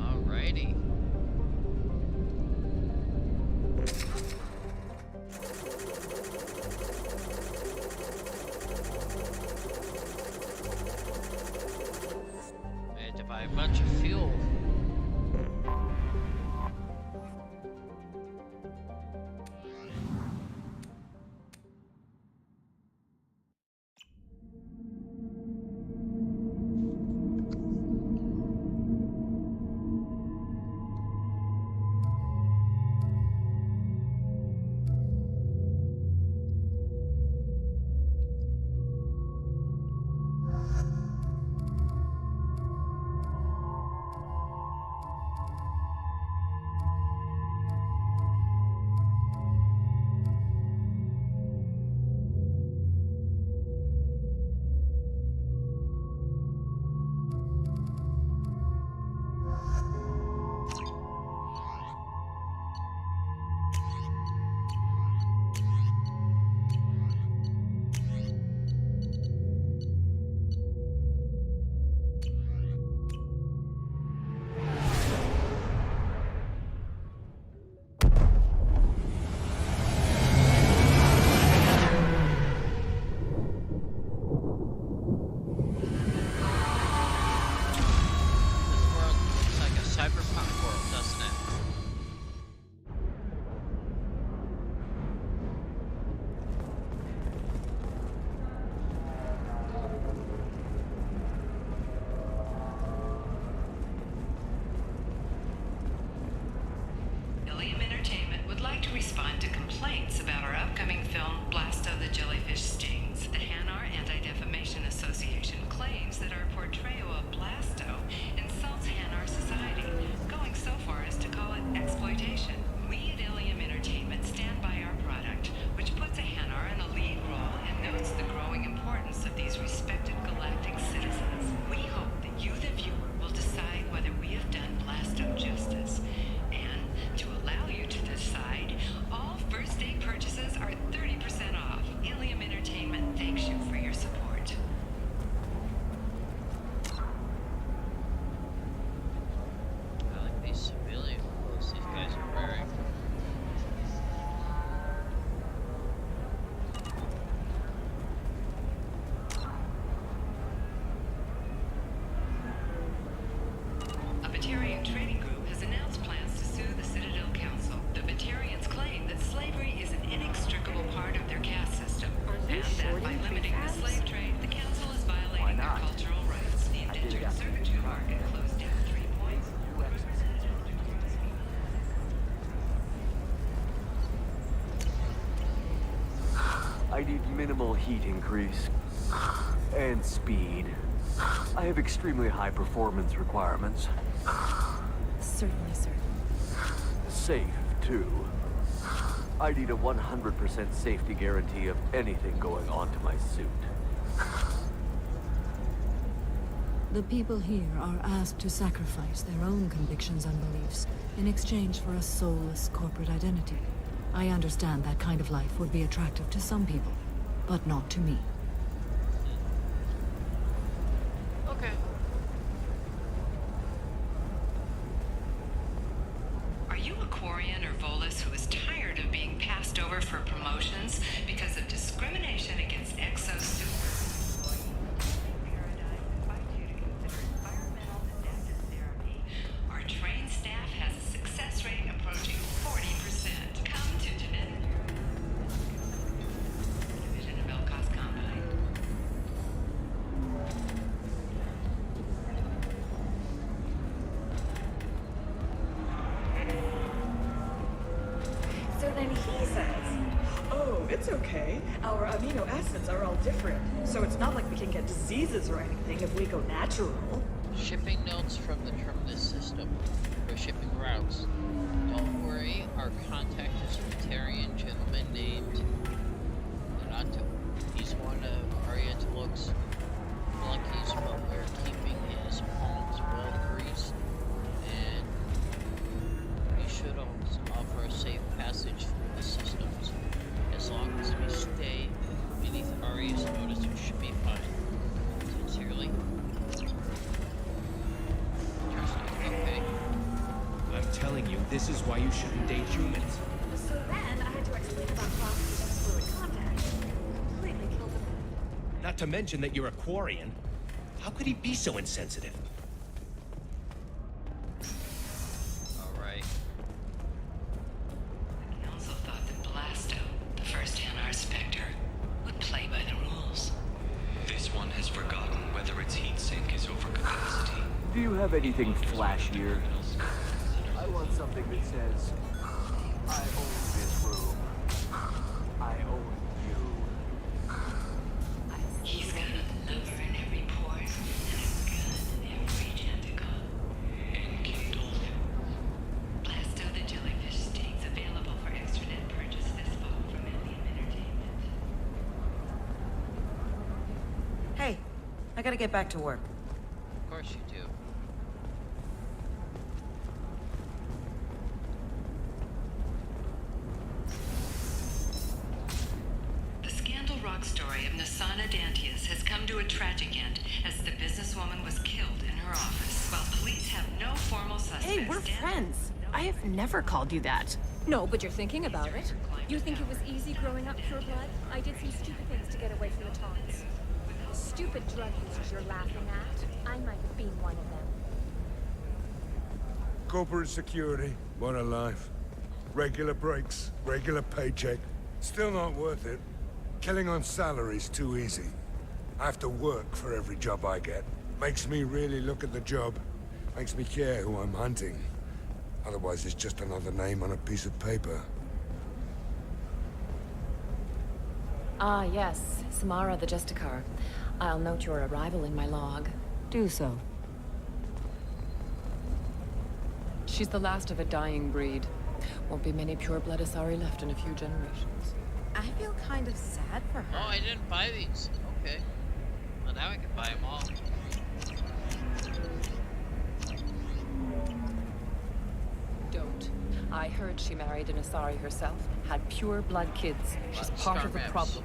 Alrighty. And to buy a bunch of fuel. Cyberpunk world, doesn't it? Ilium Entertainment would like to respond to complaints about our upcoming film, Blasto the Jellyfish Stings. The Hanar Anti-Defamation Association claims that our portrayal of Blasto need minimal heat increase. And speed. I have extremely high performance requirements. Certainly, sir. Safe, too. I need a 100% safety guarantee of anything going onto my suit. The people here are asked to sacrifice their own convictions and beliefs in exchange for a soulless corporate identity. I understand that kind of life would be attractive to some people, but not to me. Okay. Are you a Quarian or Volus who is tired of being passed over for promotions because of discrimination against exo-super? Our trained staff has a success rate approaching 40%. Come to Genetic Division of Elcos Combine. So then he says, oh, it's okay. Our amino acids are all different. So it's not like we can get diseases or anything if we go natural. Shipping notes from the Terminus system for shipping routes. Don't worry, our contact is a vegetarian gentleman named Donato. He's one of Oriental's flunkies, but we're keeping his palms well greased, and we should offer a safe passage through the systems. As long as we stay beneath Aria's notice, we should be fine. Sincerely. Okay. I'm telling you, this is why you shouldn't date humans. So then I had to explain about cross-region fluid contact. Completely killed him. Not to mention that you're a Quarian. How could he be so insensitive? Alright. The council thought that Blasto, the first NR Spectre, would play by the rules. This one has forgotten whether its heat sink is over capacity. Do you have anything flashier? I want something that says, I own this room. I own you. He's got a lover in every port and a gun in every tentacle. And kindled. Blasto the jellyfish steaks available for extranet purchase this fall from Alien Entertainment. Hey, I gotta get back to work. Of course you do. The Scandal Rock story of Nasana Dantius has come to a tragic end as the businesswoman was killed in her office. While police have no formal suspects. Hey, we're friends. I have never called you that. No, but you're thinking about it. You think it was easy growing up pure blood? I did some stupid things to get away from the taunts. Stupid drug users you're laughing at. I might have been one of them. Corporate security, what a life. Regular breaks, regular paycheck. Still not worth it. Killing on salary's too easy. I have to work for every job I get. Makes me really look at the job. Makes me care who I'm hunting. Otherwise, it's just another name on a piece of paper. Ah, yes. Samara the Justicar. I'll note your arrival in my log. Do so. She's the last of a dying breed. Won't be many pure-blood Asari left in a few generations. I feel kind of sad for her. Oh, I didn't buy these. Okay. Well, now I can buy them all. Don't. I heard she married an Asari herself, had pure-blood kids. She's part of the problem.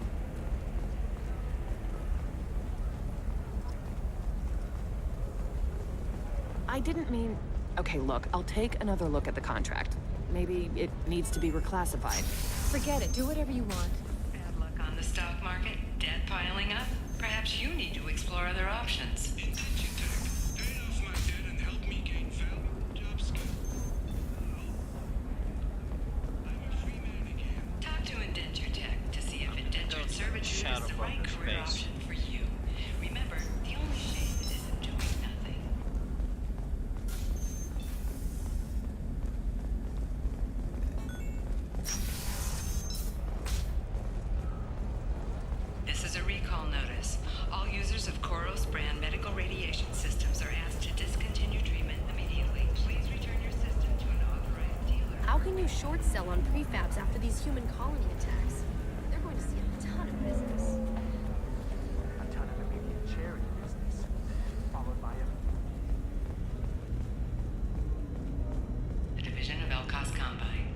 I didn't mean... Okay, look, I'll take another look at the contract. Maybe it needs to be reclassified. Forget it. Do whatever you want. Bad luck on the stock market, debt piling up. Perhaps you need to explore other options. Talk to Indenture Tech to see if indentured servitude is the right career option for you. Remember, the only shame is in doing nothing. can you short sell on prefabs after these human colony attacks? They're going to see a ton of business. A ton of immediate charity business, followed by a... The division of Elcos Combine.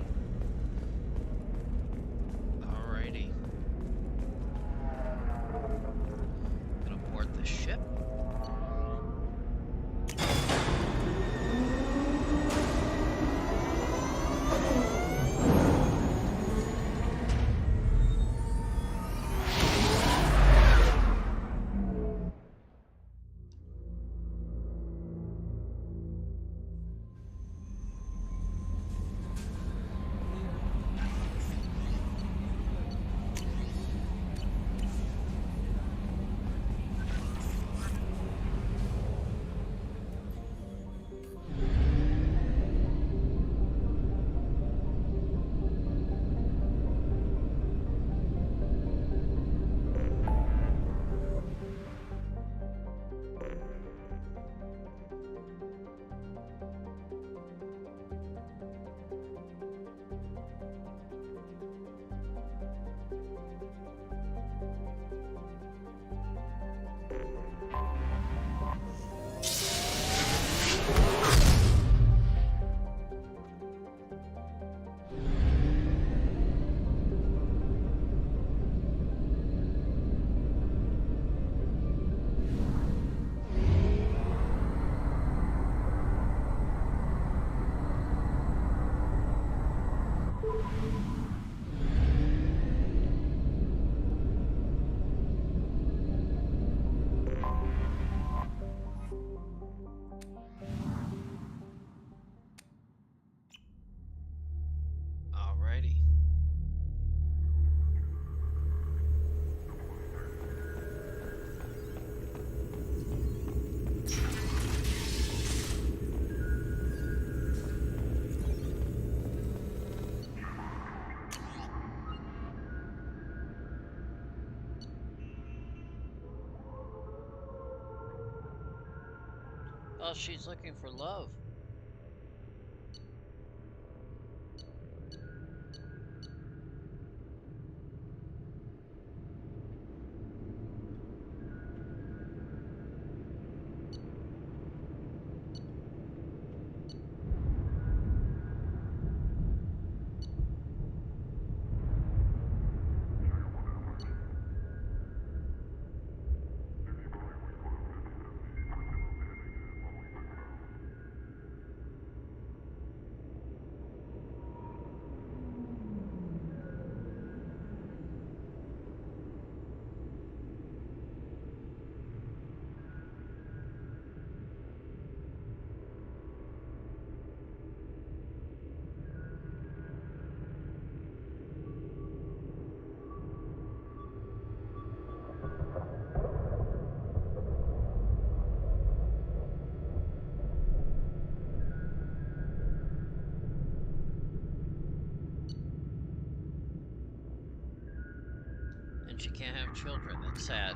Alrighty. Gonna board the ship. Alrighty. Oh, she's looking for love. And she can't have children. That's sad.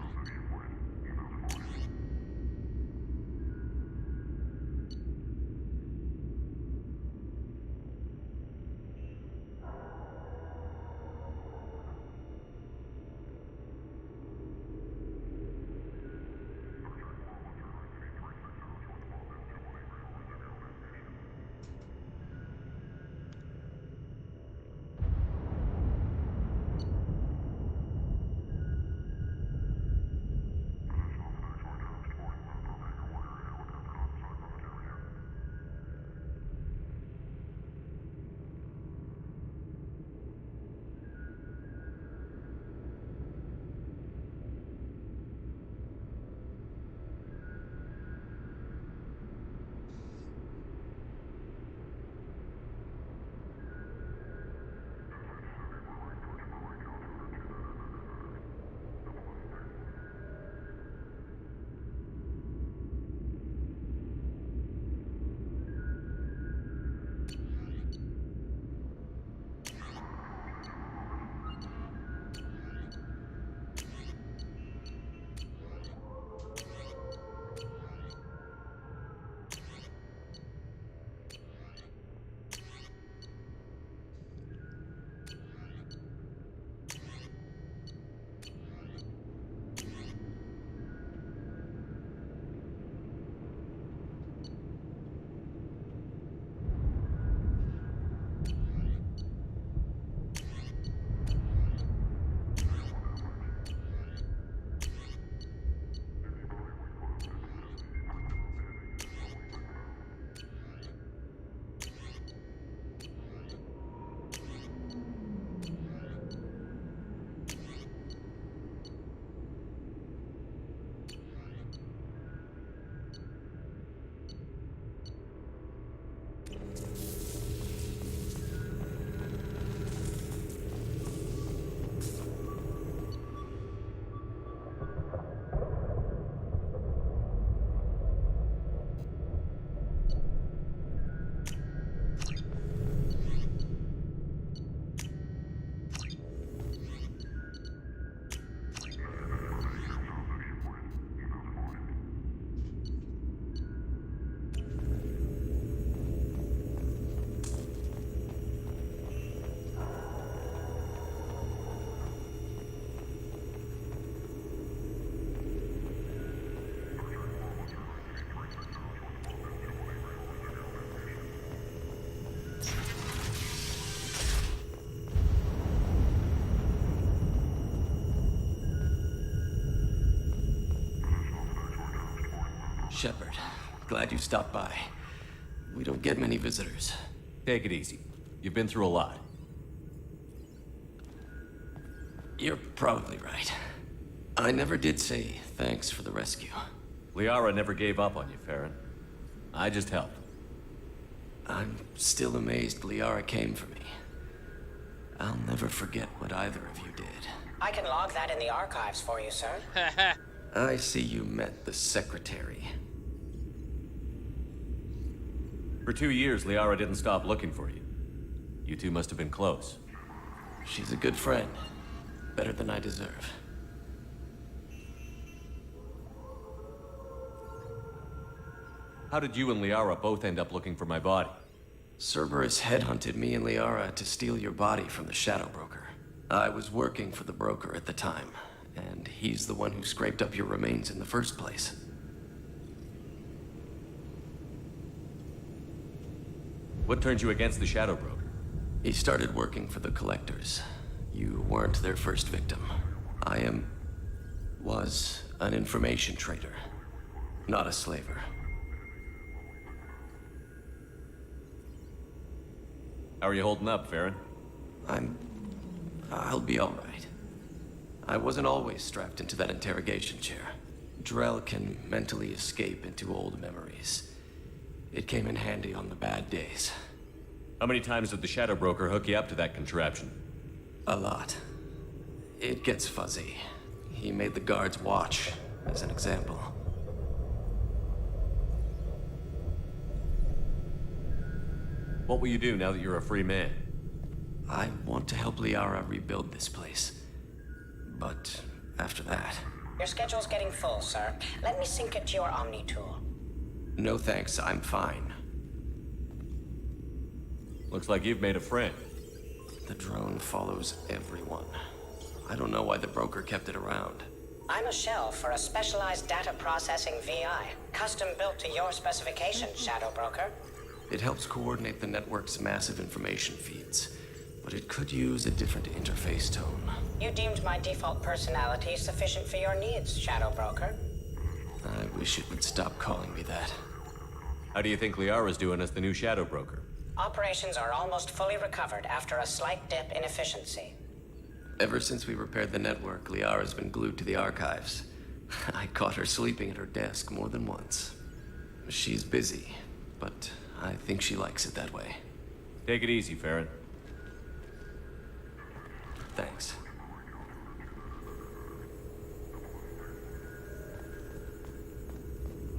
Shepard, glad you stopped by. We don't get many visitors. Take it easy. You've been through a lot. You're probably right. I never did say thanks for the rescue. Liara never gave up on you, Farron. I just helped. I'm still amazed Liara came for me. I'll never forget what either of you did. I can log that in the archives for you, sir. I see you met the secretary. For 2 years, Liara didn't stop looking for you. You two must have been close. She's a good friend. Better than I deserve. How did you and Liara both end up looking for my body? Cerberus headhunted me and Liara to steal your body from the Shadow Broker. I was working for the broker at the time, and he's the one who scraped up your remains in the first place. What turned you against the Shadow Broker? He started working for the Collectors. You weren't their first victim. I was an information trader, not a slaver. How are you holding up, Farron? I'll be all right. I wasn't always strapped into that interrogation chair. Drell can mentally escape into old memories. It came in handy on the bad days. How many times did the Shadow Broker hook you up to that contraption? A lot. It gets fuzzy. He made the guards watch, as an example. What will you do now that you're a free man? I want to help Liara rebuild this place. But after that... Your schedule's getting full, sir. Let me sync it to your Omni tool. No thanks, I'm fine. Looks like you've made a friend. The drone follows everyone. I don't know why the broker kept it around. I'm a shell for a specialized data processing VI, custom built to your specifications, Shadow Broker. It helps coordinate the network's massive information feeds, but it could use a different interface tone. You deemed my default personality sufficient for your needs, Shadow Broker. I wish it would stop calling me that. How do you think Liara's doing as the new Shadow Broker? Operations are almost fully recovered after a slight dip in efficiency. Ever since we repaired the network, Liara's been glued to the archives. I caught her sleeping at her desk more than once. She's busy, but I think she likes it that way. Take it easy, Farron. Thanks.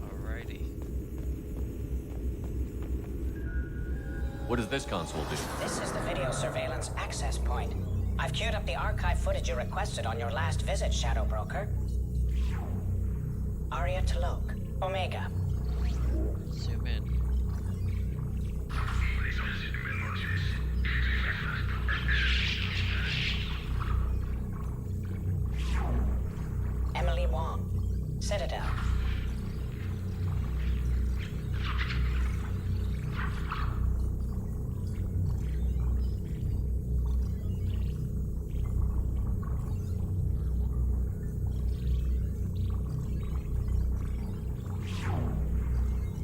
Alrighty. What does this console do? This is the video surveillance access point. I've queued up the archive footage you requested on your last visit, Shadow Broker. Aria Talok, Omega. Zoom in. Emily Wong, Citadel.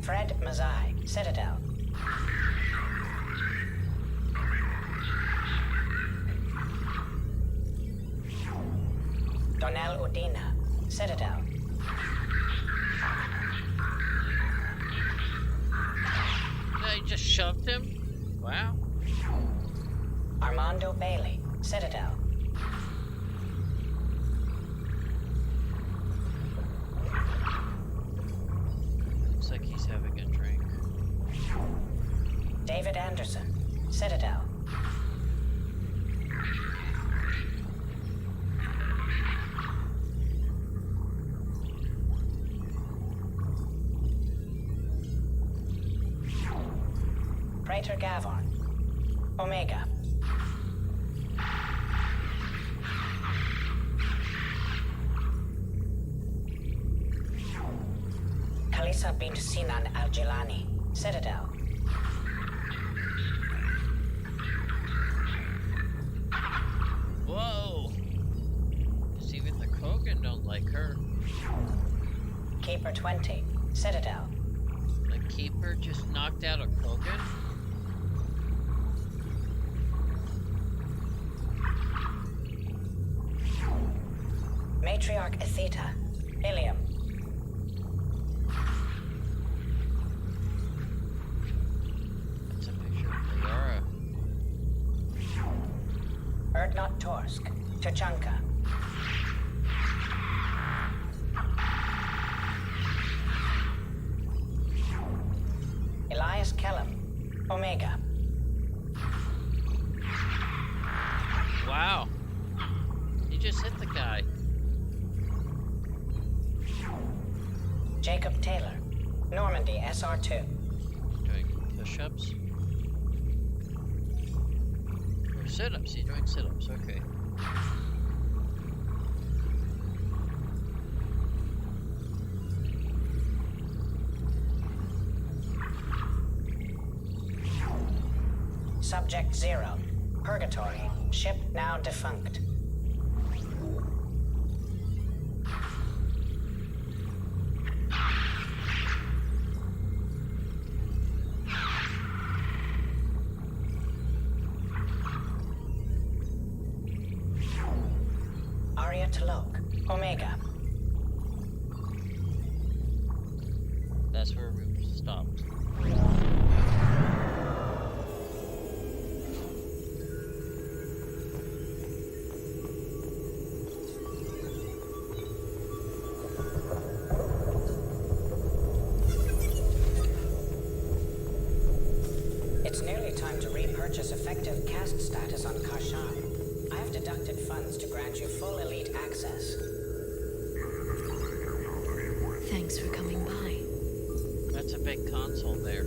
Fred Mazai, Citadel. Donnell Udina, Citadel. I just shoved him? Wow. Armando Bailey, Citadel. Looks like he's having a drink. David Anderson, Citadel. Praetor Gavon, Omega. Kalisa bint Sinan Al-Jilani, Citadel. Whoa! Because even the Kogan don't like her. Keeper 20, Citadel. The Keeper just knocked out a Krogan? Matriarch Atheta. Ilium. That's a picture of Liara. Erdnot Torsk. Tuchanka. Elias Kellum. Omega. Wow. He just hit the guy. Jacob Taylor. Normandy SR2. Doing push-ups? Or sit-ups. He's doing sit-ups, okay. Subject 0. Purgatory. Ship now defunct. Aria T'Loak. Omega. That's where we stopped. It's nearly time to repurchase effective caste status on Karshan. I have deducted funds to grant you full elite access. Thanks for coming by. That's a big console there.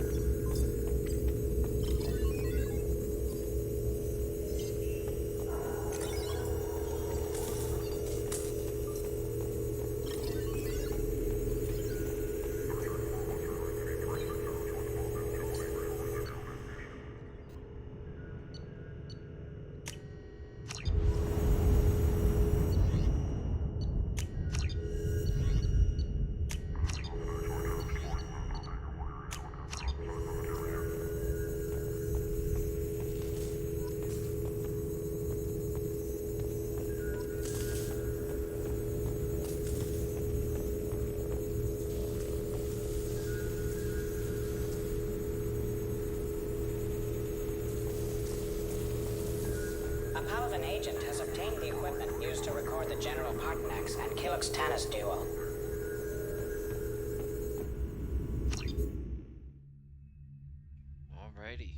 A Paladin agent has obtained the equipment used to record the General Partnex and Kilix Tanis duel. Alrighty.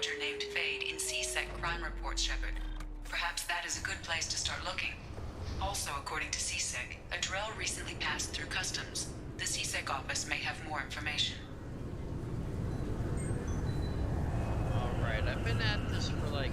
forger named Fade in C-Sec crime reports, Shepard. Perhaps that is a good place to start looking. Also, according to C-Sec, a Drell recently passed through customs. The C-Sec office may have more information. Alright, I've been at this for like